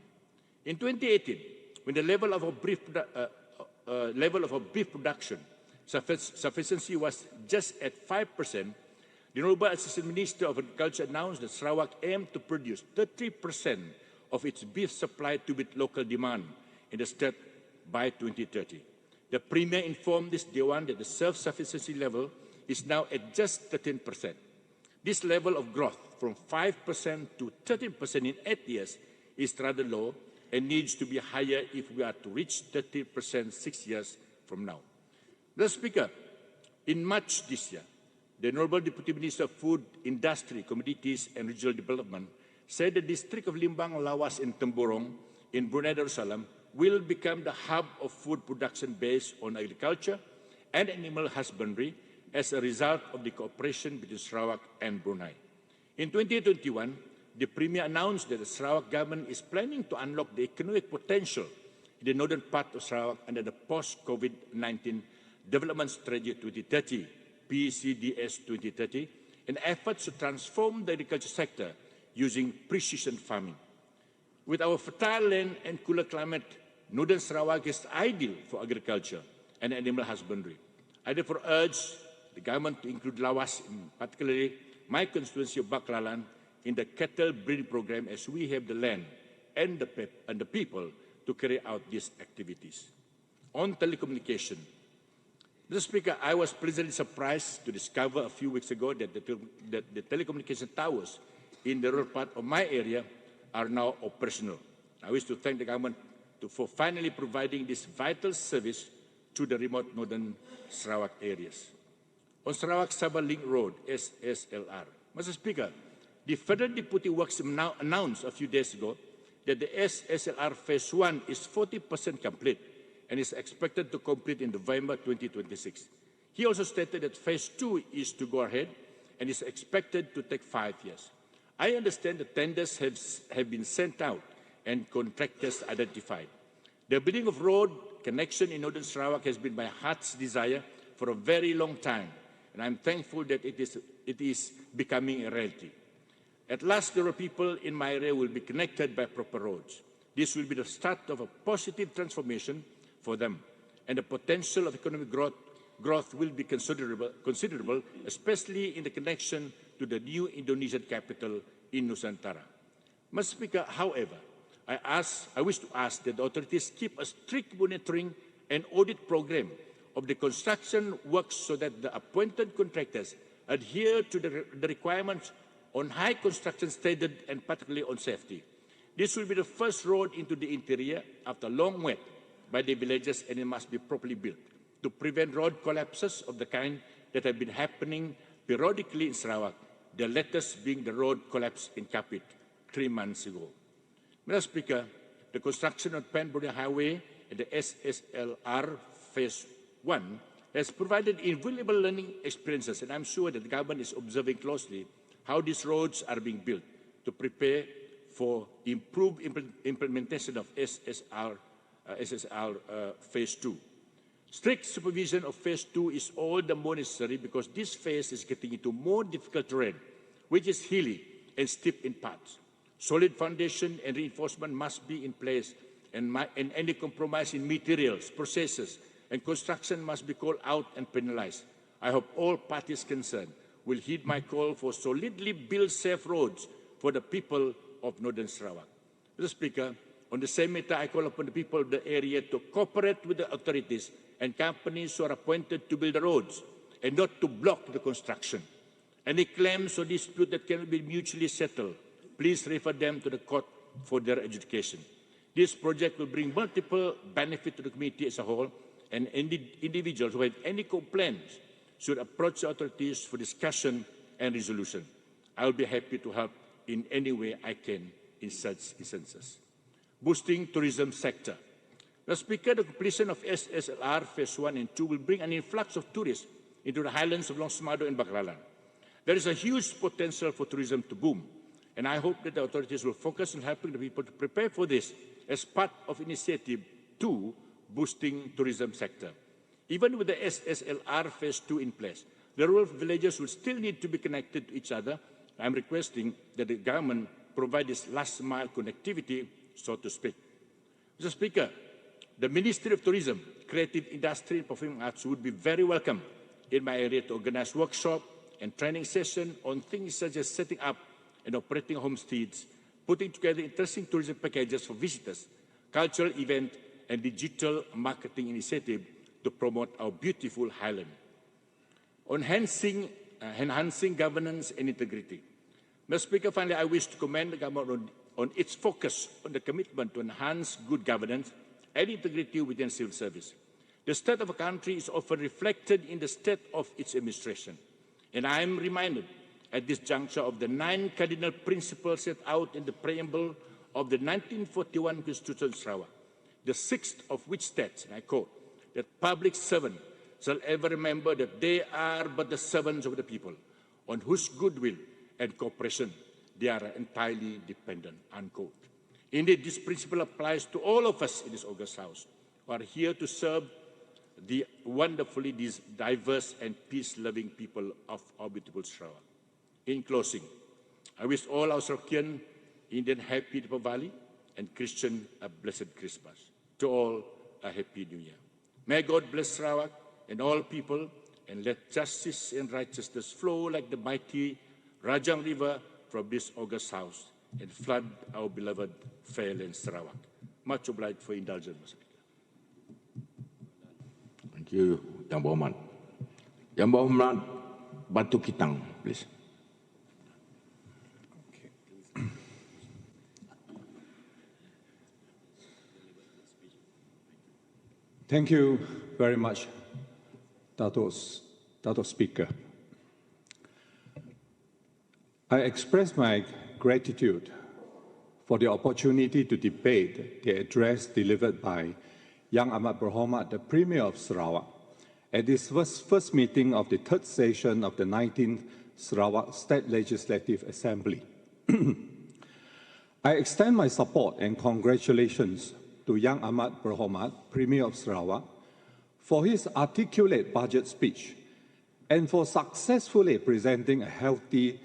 In 2018, when the level of our beef production sufficiency was just at 5%, the Honorable Assistant Minister of Agriculture announced that Sarawak aimed to produce 30% of its beef supply to meet local demand in the state by 2030. The Premier informed this Dewan that the self-sufficiency level is now at just 13%. This level of growth from 5% to 13% in 8 years is rather low and needs to be higher if we are to reach 30% 6 years from now. Mr. Speaker, in March this year, the Honorable Deputy Minister of Food, Industry, Commodities and Regional Development said the district of Limbang, Lawas and Temburong in Brunei Darussalam will become the hub of food production based on agriculture and animal husbandry as a result of the cooperation between Sarawak and Brunei. In 2021, the Premier announced that the Sarawak government is planning to unlock the economic potential in the northern part of Sarawak under the post-COVID-19 Development Strategy 2030, PCDS 2030, in efforts to transform the agriculture sector using precision farming. With our fertile land and cooler climate, northern Sarawak is ideal for agriculture and animal husbandry. I therefore urge the government to include Lawas, particularly my constituency of Baklalan, in the cattle breeding program, as we have the land and the people to carry out these activities. On telecommunication, Mr. Speaker, I was pleasantly surprised to discover a few weeks ago that the telecommunication towers in the rural part of my area are now operational. I wish to thank the government for finally providing this vital service to the remote northern Sarawak areas. On Sarawak-Sabah Link Road, SSLR, Mr. Speaker, the Federal Deputy Works now announced a few days ago that the SSLR Phase 1 is 40% complete and is expected to complete in November 2026. He also stated that Phase 2 is to go ahead and is expected to take 5 years. I understand the tenders have been sent out and contractors identified. The building of road connection in northern Sarawak has been my heart's desire for a very long time, and I'm thankful that it is becoming a reality. At last, the people in my area will be connected by proper roads. This will be the start of a positive transformation for them, and the potential of economic growth will be considerable, especially in the connection to the new Indonesian capital in Nusantara. Mr. Speaker, however, I wish to ask that the authorities keep a strict monitoring and audit program of the construction works so that the appointed contractors adhere to the requirements on high construction standard and particularly on safety. This will be the first road into the interior after long wait by the villagers, and it must be properly built to prevent road collapses of the kind that have been happening periodically in Sarawak, the latest being the road collapse in Kapit 3 months ago. Mr. Speaker, the construction of Pan-Borneo Highway and the SSLR Phase 1 has provided invaluable learning experiences, and I'm sure that the government is observing closely how these roads are being built to prepare for improved implementation of SSR Phase 2. Strict supervision of Phase 2 is all the more necessary because this phase is getting into more difficult terrain, which is hilly and steep in parts. Solid foundation and reinforcement must be in place, and any compromise in materials, processes, and construction must be called out and penalized. I hope all parties concerned will heed my call for solidly built safe roads for the people of Northern Sarawak. Mr. Speaker, on the same matter, I call upon the people of the area to cooperate with the authorities and companies who are appointed to build the roads and not to block the construction. Any claims or dispute that cannot be mutually settled, please refer them to the court for their adjudication. This project will bring multiple benefits to the community as a whole, and individuals who have any complaints should approach the authorities for discussion and resolution. I will be happy to help in any way I can in such instances. Boosting tourism sector. Mr. Speaker, the completion of SSLR Phase 1 and 2 will bring an influx of tourists into the highlands of Long Semado and Baklalan. There is a huge potential for tourism to boom, and I hope that the authorities will focus on helping the people to prepare for this as part of Initiative 2, Boosting Tourism Sector. Even with the SSLR Phase 2 in place, the rural villages will still need to be connected to each other. I am requesting that the government provide this last-mile connectivity, so to speak. Mr. Speaker, the Ministry of Tourism, Creative Industry and Performing Arts would be very welcome in my area to organize workshops and training sessions on things such as setting up and operating homestays, putting together interesting tourism packages for visitors, cultural events, and digital marketing initiatives to promote our beautiful highland. On enhancing governance and integrity. Mr. Speaker, finally, I wish to commend the government on its focus on the commitment to enhance good governance and integrity within civil service. The state of a country is often reflected in the state of its administration. And I am reminded at this juncture of the 9 cardinal principles set out in the preamble of the 1941 Constitution of Sarawak, the 6th of which states, and I quote, that public servants shall ever remember that they are but the servants of the people, on whose goodwill and cooperation they are entirely dependent, unquote. Indeed, this principle applies to all of us in this august house who are here to serve the wonderfully diverse and peace-loving people of our beautiful Sarawak. In closing, I wish all our Sarawakian Indian happy Deepavali and Christian a blessed Christmas. To all, a happy New Year. May God bless Sarawak and all people, and let justice and righteousness flow like the mighty Rajang River from this august house and flood our beloved fair land Sarawak. Much obliged for indulgence. Thank you, Yang Berhormat. Yang Berhormat Batu Kitang, please. Thank you very much, Dato' Speaker. I express my gratitude for the opportunity to debate the address delivered by Yang Amat Berhormat, the Premier of Sarawak, at this first meeting of the 3rd session of the 19th Sarawak State Legislative Assembly. I extend my support and congratulations to Yang Amat Berhormat, Premier of Sarawak, for his articulate budget speech and for successfully presenting a healthy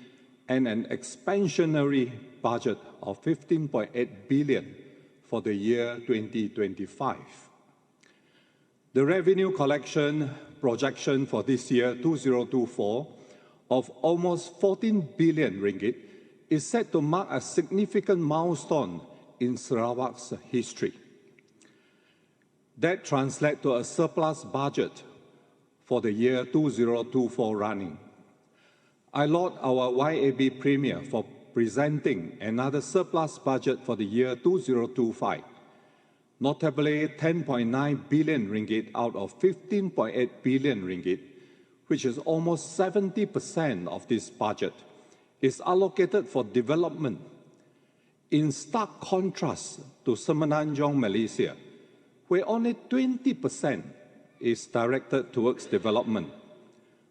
and an expansionary budget of 15.8 billion for the year 2025. The revenue collection projection for this year, 2024, of almost 14 billion ringgit is set to mark a significant milestone in Sarawak's history. That translates to a surplus budget for the year 2024 running. I laud our YAB Premier for presenting another surplus budget for the year 2025, notably 10.9 billion ringgit out of 15.8 billion ringgit, which is almost 70% of this budget, is allocated for development, in stark contrast to Semenanjung, Malaysia, where only 20% is directed towards development,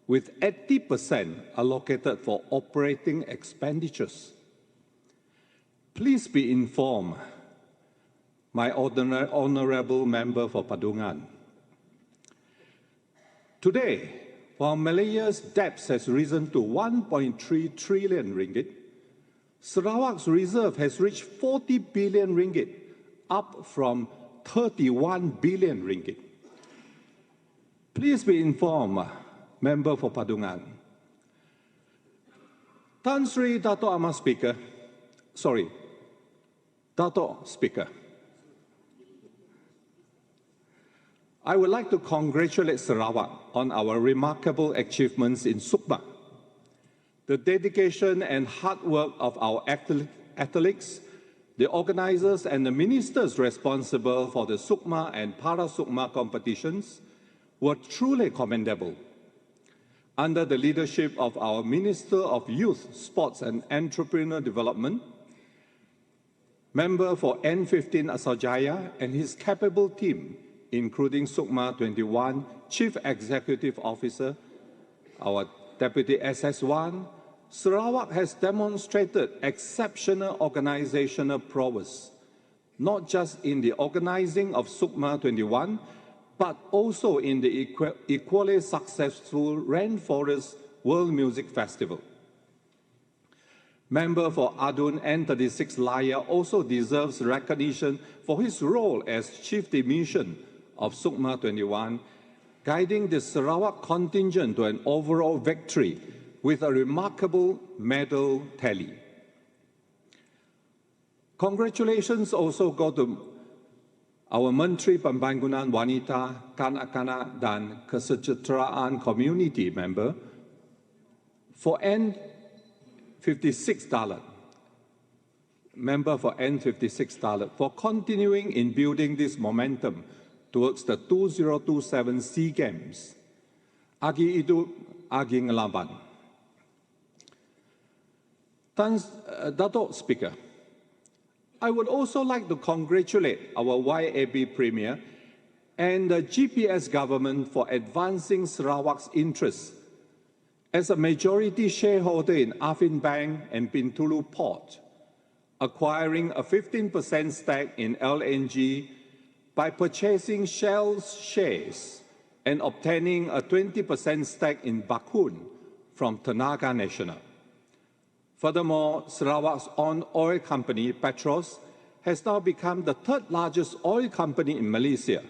with 80% allocated for operating expenditures. Please be informed, my honorable member for Padungan. Today, while Malaysia's debt has risen to 1.3 trillion ringgit, Sarawak's reserve has reached 40 billion ringgit, up from 31 billion ringgit. Please be informed, member for Padungan. Tan Sri Dato' Amat Speaker, Dato' Speaker, I would like to congratulate Sarawak on our remarkable achievements in Sukma. The dedication and hard work of our athletes, the organizers and the ministers responsible for the Sukma and Para-Sukma competitions were truly commendable. Under the leadership of our Minister of Youth, Sports and Entrepreneur Development, member for N15 Asajaya and his capable team, including Sukma 21 Chief Executive Officer, our Deputy SS1, Sarawak has demonstrated exceptional organizational prowess, not just in the organizing of Sukma 21, but also in the equally successful Rainforest World Music Festival. Member for Adun N36 Laya also deserves recognition for his role as Chief Demission of Sukma 21, guiding the Sarawak contingent to an overall victory with a remarkable medal tally. Congratulations also go to our Menteri Pembangunan Wanita, Kanak-kanak dan Kesejahteraan Community member for N56 Dalat, member for N56 Dalat, for continuing in building this momentum towards the 2027 SEA Games. Agi itu agi ngelaban. Dato' Speaker, I would also like to congratulate our YAB Premier and the GPS government for advancing Sarawak's interests as a majority shareholder in Afin Bank and Bintulu Port, acquiring a 15% stake in LNG by purchasing Shell's shares and obtaining a 20% stake in Bakun from Tenaga Nasional. Furthermore, Sarawak's own oil company, Petros, has now become the third largest oil company in Malaysia.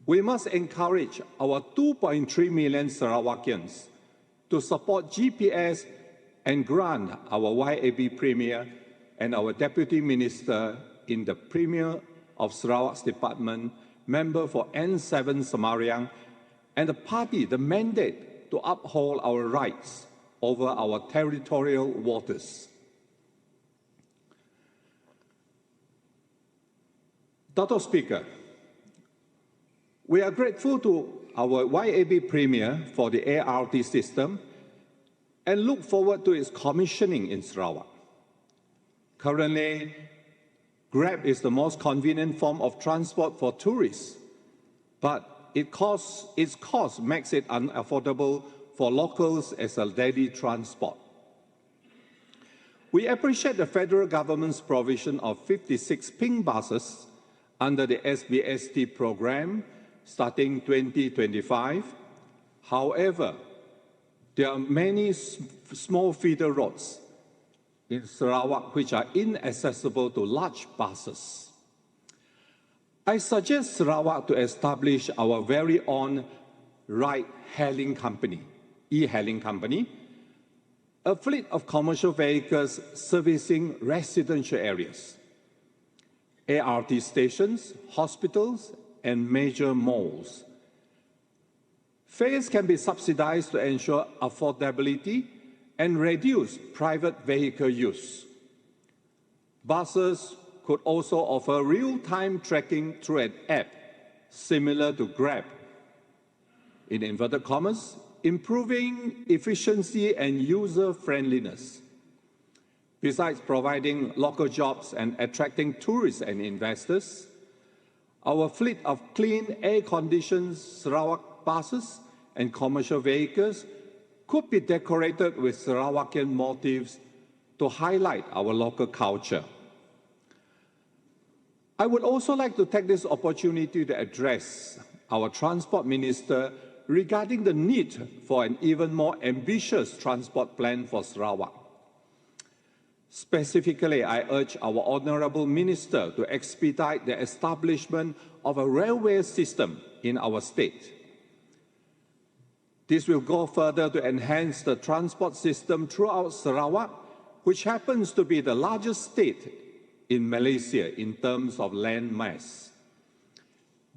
We must encourage our 2.3 million Sarawakians to support GPS and grant our YAB Premier and our Deputy Minister in the Premier of Sarawak's Department, member for N7 Samariang, and the party the mandate to uphold our rights over our territorial waters. Dato' Speaker, we are grateful to our YAB Premier for the ART system and look forward to its commissioning in Sarawak. Currently, Grab is the most convenient form of transport for tourists, but its cost makes it unaffordable for locals as a daily transport. We appreciate the federal government's provision of 56 pink buses under the SBST program starting 2025. However, there are many small feeder roads in Sarawak which are inaccessible to large buses. I suggest Sarawak to establish our very own ride-hailing company, e-hailing company, a fleet of commercial vehicles servicing residential areas, ART stations, hospitals, and major malls. Fares can be subsidized to ensure affordability and reduce private vehicle use. Buses could also offer real-time tracking through an app similar to Grab, in inverted commas, improving efficiency and user-friendliness. Besides providing local jobs and attracting tourists and investors, our fleet of clean, air-conditioned Sarawak buses and commercial vehicles could be decorated with Sarawakian motifs to highlight our local culture. I would also like to take this opportunity to address our Transport Minister regarding the need for an even more ambitious transport plan for Sarawak. Specifically, I urge our Honourable Minister to expedite the establishment of a railway system in our state. This will go further to enhance the transport system throughout Sarawak, which happens to be the largest state in Malaysia in terms of land mass.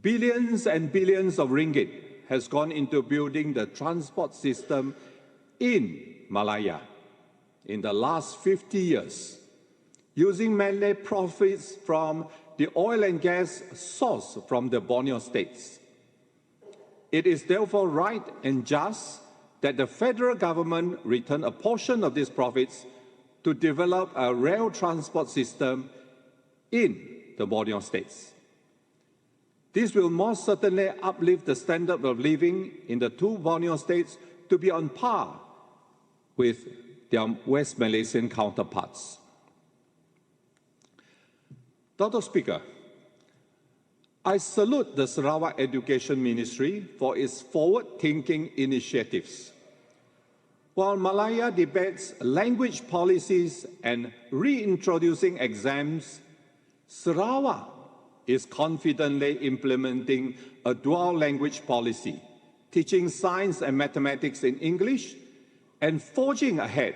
Billions and billions of ringgit has gone into building the transport system in Malaya in the last 50 years, using mainly profits from the oil and gas sourced from the Borneo states. It is therefore right and just that the federal government return a portion of these profits to develop a rail transport system in the Borneo states. This will most certainly uplift the standard of living in the two Borneo states to be on par with their West Malaysian counterparts. Dr. Speaker, I salute the Sarawak Education Ministry for its forward-thinking initiatives. While Malaya debates language policies and reintroducing exams, Sarawak is confidently implementing a dual language policy, teaching science and mathematics in English, and forging ahead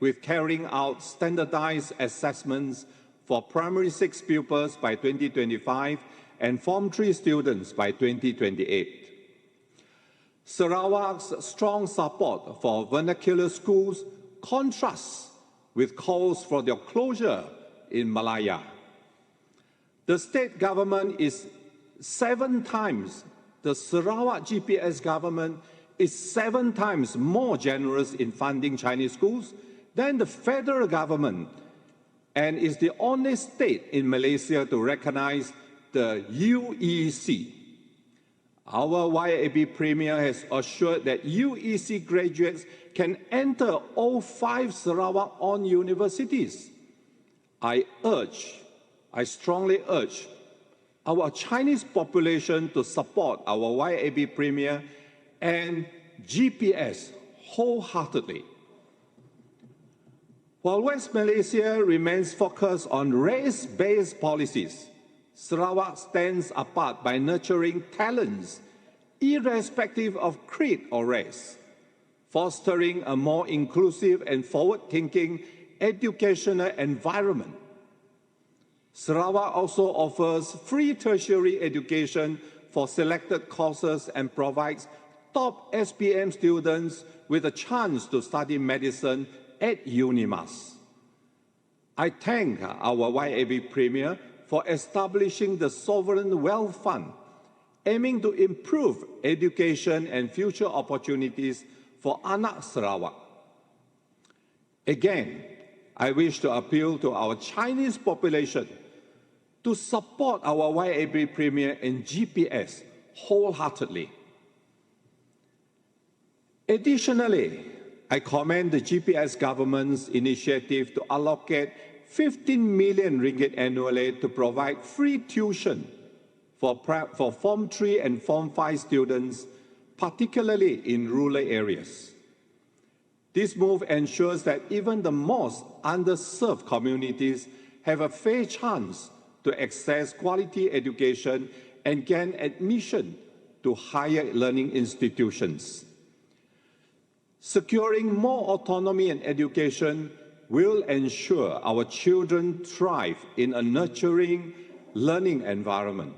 with carrying out standardized assessments for primary 6 pupils by 2025 and Form 3 students by 2028. Sarawak's strong support for vernacular schools contrasts with calls for their closure in Malaya. The state government is 7 times, the Sarawak GPS government is 7 times more generous in funding Chinese schools than the federal government, and is the only state in Malaysia to recognize the UEC. Our YAB Premier has assured that UEC graduates can enter all 5 Sarawak-owned universities. I strongly urge our Chinese population to support our YAB Premier and GPS wholeheartedly. While West Malaysia remains focused on race-based policies, Sarawak stands apart by nurturing talents irrespective of creed or race, fostering a more inclusive and forward-thinking educational environment. Sarawak also offers free tertiary education for selected courses and provides top SPM students with a chance to study medicine at UNIMAS. I thank our YAB Premier for establishing the Sovereign Wealth Fund, aiming to improve education and future opportunities for Anak Sarawak. Again, I wish to appeal to our Chinese population to support our YAB Premier and GPS wholeheartedly. Additionally, I commend the GPS government's initiative to allocate 15 million ringgit annually to provide free tuition for Form 3 and Form 5 students, particularly in rural areas. This move ensures that even the most underserved communities have a fair chance to access quality education and gain admission to higher learning institutions. Securing more autonomy in education will ensure our children thrive in a nurturing learning environment.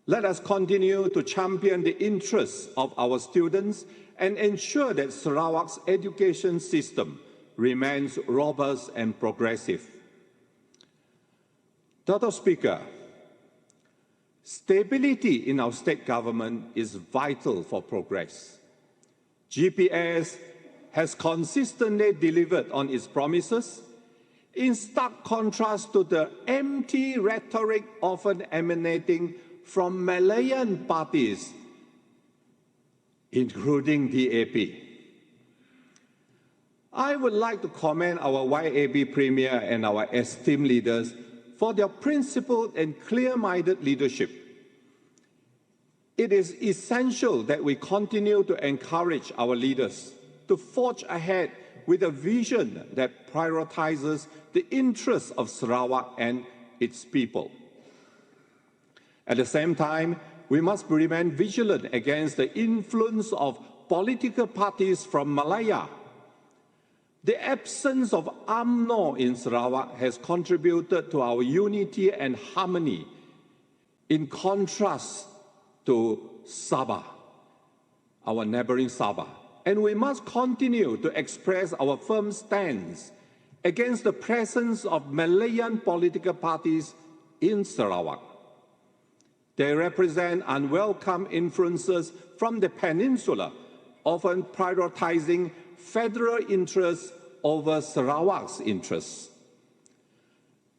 Let us continue to champion the interests of our students and ensure that Sarawak's education system remains robust and progressive. Dr. Speaker, stability in our state government is vital for progress. GPS has consistently delivered on its promises, in stark contrast to the empty rhetoric often emanating from Malayan parties, including DAP. I would like to commend our YAB Premier and our esteemed leaders for their principled and clear-minded leadership. It is essential that we continue to encourage our leaders to forge ahead with a vision that prioritizes the interests of Sarawak and its people. At the same time, we must remain vigilant against the influence of political parties from Malaya. The absence of UMNO in Sarawak has contributed to our unity and harmony in contrast to Sabah, our neighboring Sabah. And we must continue to express our firm stance against the presence of Malayan political parties in Sarawak. They represent unwelcome influences from the peninsula, often prioritizing federal interests over Sarawak's interests.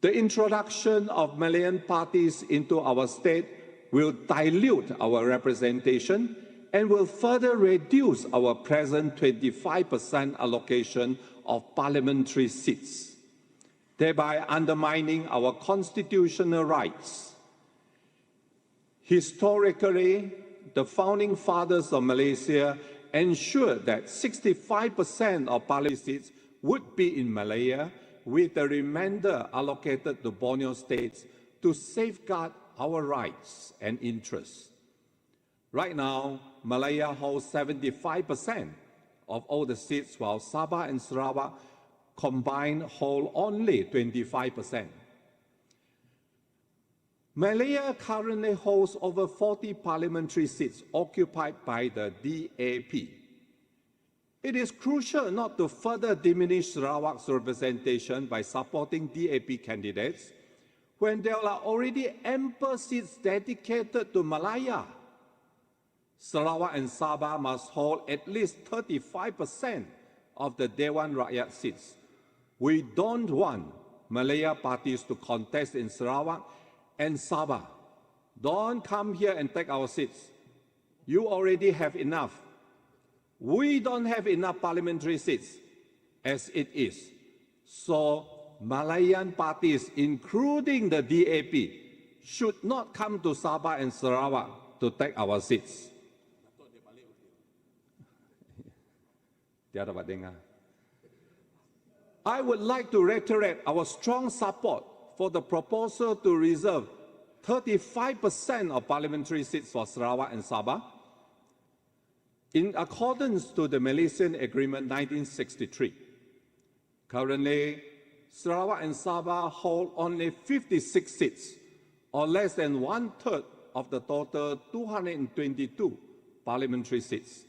The introduction of Malayan parties into our state will dilute our representation and will further reduce our present 25% allocation of parliamentary seats, thereby undermining our constitutional rights. Historically, the founding fathers of Malaysia ensured that 65% of parliamentary seats would be in Malaya, with the remainder allocated to Borneo states to safeguard our rights and interests. Right now, Malaya holds 75% of all the seats, while Sabah and Sarawak combined hold only 25%. Malaya currently holds over 40 parliamentary seats occupied by the DAP. It is crucial not to further diminish Sarawak's representation by supporting DAP candidates when there are already ample seats dedicated to Malaya. Sarawak and Sabah must hold at least 35% of the Dewan Rakyat seats. We don't want Malaya parties to contest in Sarawak and Sabah. Don't come here and take our seats. You already have enough. We don't have enough parliamentary seats as it is. So Malayan parties, including the DAP, should not come to Sabah and Sarawak to take our seats. I would like to reiterate our strong support for the proposal to reserve 35% of parliamentary seats for Sarawak and Sabah. In accordance to the Malaysian Agreement 1963, currently, Sarawak and Sabah hold only 56 seats, or less than one-third of the total 222 parliamentary seats.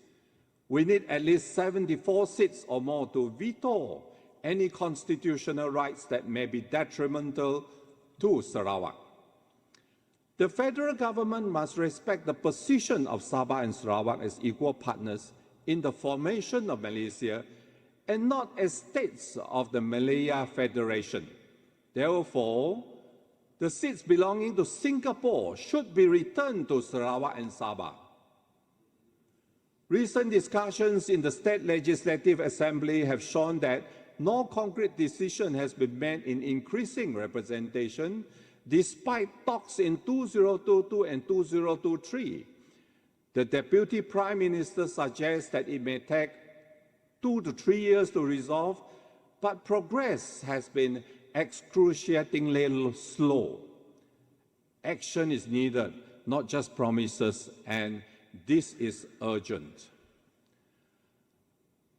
We need at least 74 seats or more to veto any constitutional rights that may be detrimental to Sarawak. The federal government must respect the position of Sabah and Sarawak as equal partners in the formation of Malaysia and not as states of the Malaya Federation. Therefore, the seats belonging to Singapore should be returned to Sarawak and Sabah. Recent discussions in the State Legislative Assembly have shown that no concrete decision has been made in increasing representation, despite talks in 2022 and 2023. The Deputy Prime Minister suggests that it may take 2 to 3 years to resolve, but progress has been excruciatingly slow. Action is needed, not just promises, and this is urgent.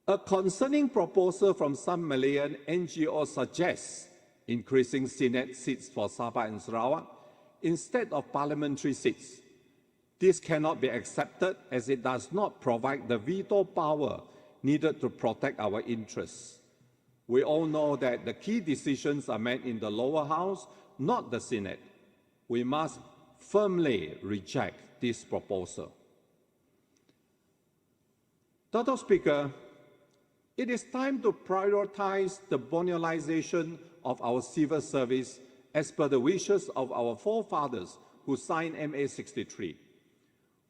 A concerning proposal from some Malayan NGOs suggests increasing Senate seats for Sabah and Sarawak instead of parliamentary seats. This cannot be accepted as it does not provide the veto power needed to protect our interests. We all know that the key decisions are made in the lower house, not the Senate. We must firmly reject this proposal. Dr. Speaker, it is time to prioritize the Borneoization of our civil service as per the wishes of our forefathers who signed MA 63.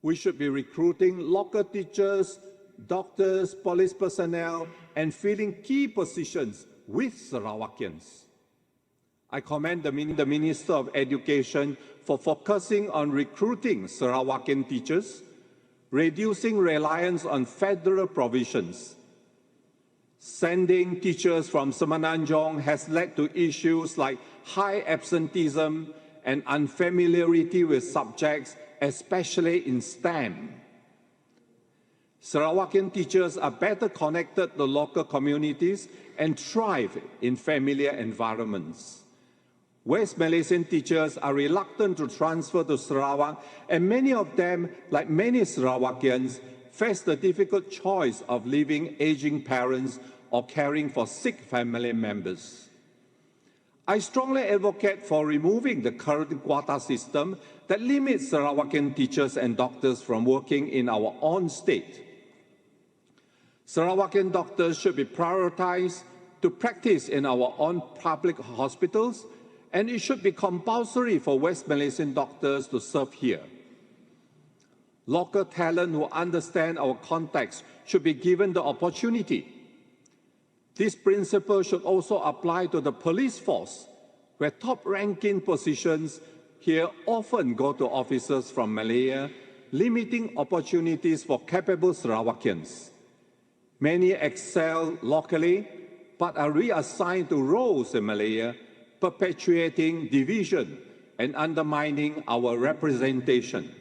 We should be recruiting local teachers, doctors, police personnel, and filling key positions with Sarawakians. I commend the Minister of Education for focusing on recruiting Sarawakian teachers, reducing reliance on federal provisions. Sending teachers from Semenanjung has led to issues like high absenteeism and unfamiliarity with subjects, especially in STEM. Sarawakian teachers are better connected to local communities and thrive in familiar environments. West Malaysian teachers are reluctant to transfer to Sarawak, and many of them, like many Sarawakians, face the difficult choice of leaving aging parents or caring for sick family members. I strongly advocate for removing the current quota system that limits Sarawakian teachers and doctors from working in our own state. Sarawakian doctors should be prioritized to practice in our own public hospitals, and it should be compulsory for West Malaysian doctors to serve here. Local talent who understand our context should be given the opportunity. This principle should also apply to the police force, where top-ranking positions here often go to officers from Malaya, limiting opportunities for capable Sarawakians. Many excel locally, but are reassigned to roles in Malaya, perpetuating division and undermining our representation.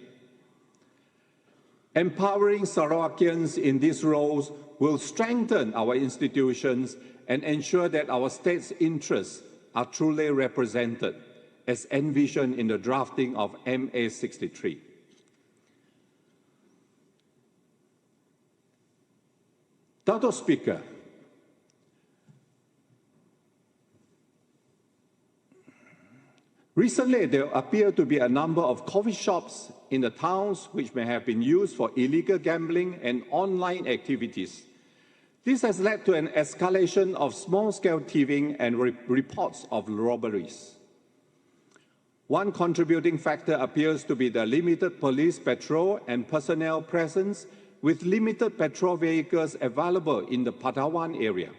Empowering Sarawakians in these roles will strengthen our institutions and ensure that our state's interests are truly represented, as envisioned in the drafting of MA 63. Dato' Speaker, recently, there appear to be a number of coffee shops in the towns which may have been used for illegal gambling and online activities. This has led to an escalation of small-scale thieving and reports of robberies. One contributing factor appears to be the limited police patrol and personnel presence, with limited patrol vehicles available in the Patawan area.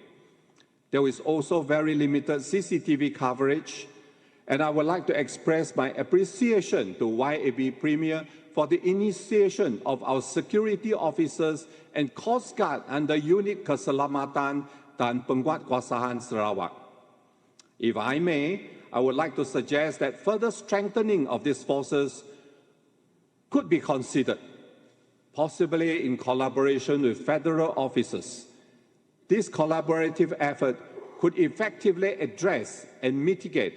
There is also very limited CCTV coverage, and I would like to express my appreciation to YAB Premier for the initiation of our security officers and Coast Guard under Unit Keselamatan dan Penguatkuasaan Sarawak. If I may, I would like to suggest that further strengthening of these forces could be considered, possibly in collaboration with federal officers. This collaborative effort could effectively address and mitigate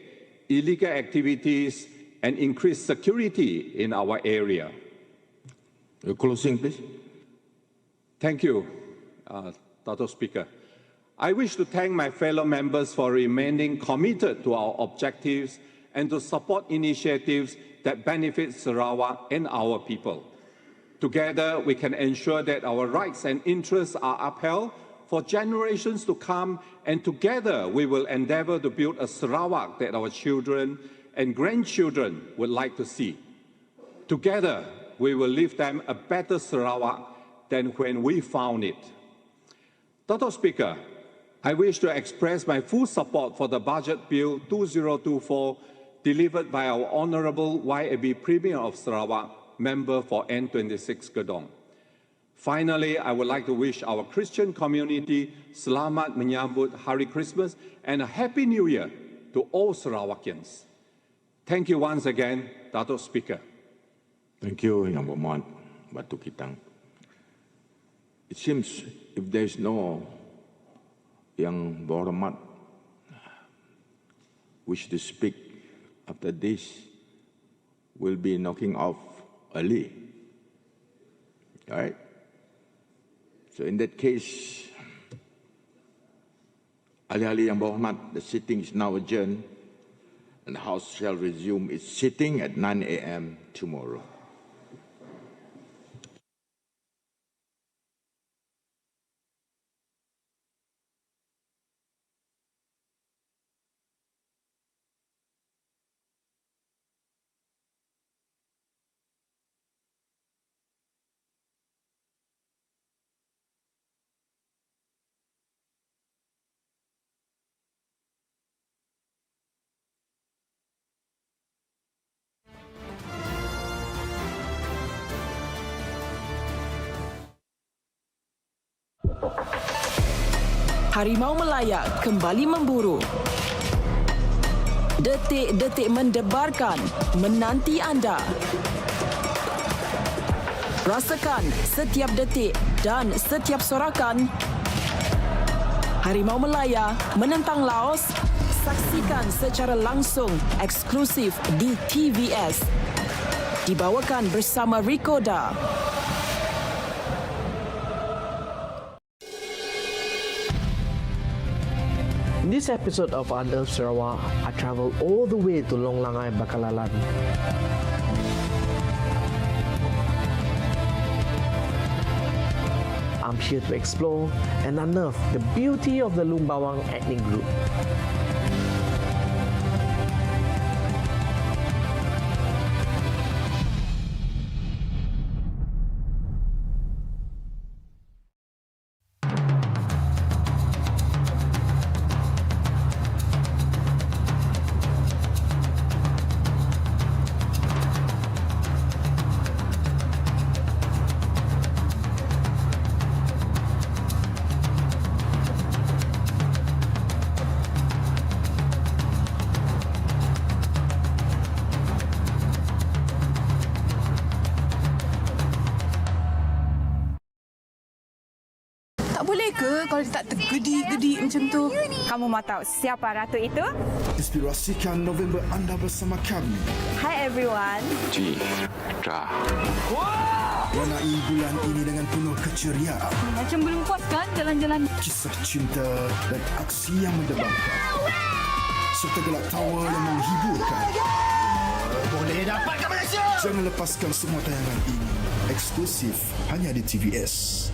illegal activities and increase security in our area. Your closing, please. Thank you, Dato' Speaker. I wish to thank my fellow members for remaining committed to our objectives and to support initiatives that benefit Sarawak and our people. Together, we can ensure that our rights and interests are upheld for generations to come, and together we will endeavor to build a Sarawak that our children and grandchildren would like to see. Together, we will leave them a better Sarawak than when we found it. Dato' Speaker, I wish to express my full support for the Budget Bill 2024 delivered by our Honourable YAB Premier of Sarawak, member for N26 Gedong. Finally, I would like to wish our Christian community Selamat Menyambut Hari Christmas and a Happy New Year to all Sarawakians. Thank you once again, Dato' Speaker. Thank you, Yang Berhormat Batu Kitang. It seems if there is no Yang Berhormat wish to speak after this, we'll be knocking off early. All right? So in that case, ahli-ahli yang berhormat, the sitting is now adjourned and the House shall resume its sitting at 9 a.m. tomorrow. Harimau Melaya kembali memburu. Detik-detik mendebarkan menanti anda. Rasakan setiap detik dan setiap sorakan. Harimau Melaya menentang Laos saksikan secara langsung eksklusif di TVS. Dibawakan bersama Rikoda. In this episode of Unearthed Sarawak, I travel all the way to Long Langai, Bakalalan. I'm here to explore and unearth the beauty of the Lumbawang ethnic group. Tak boleh ke kalau dia tak tergedi-gedi macam tu? Kamu mau tahu siapa ratu itu? Inspirasikan November anda bersama kami. Hi everyone. Warnai bulan ini dengan penuh keceriaan. Macam belum puas kan jalan-jalan? Kisah cinta dan aksi yang mendebarkan. Serta gelak tawa yang menghiburkan. Boleh dapat ke Malaysia? Jangan lepaskan semua tayangan ini. Eksklusif hanya di TVS.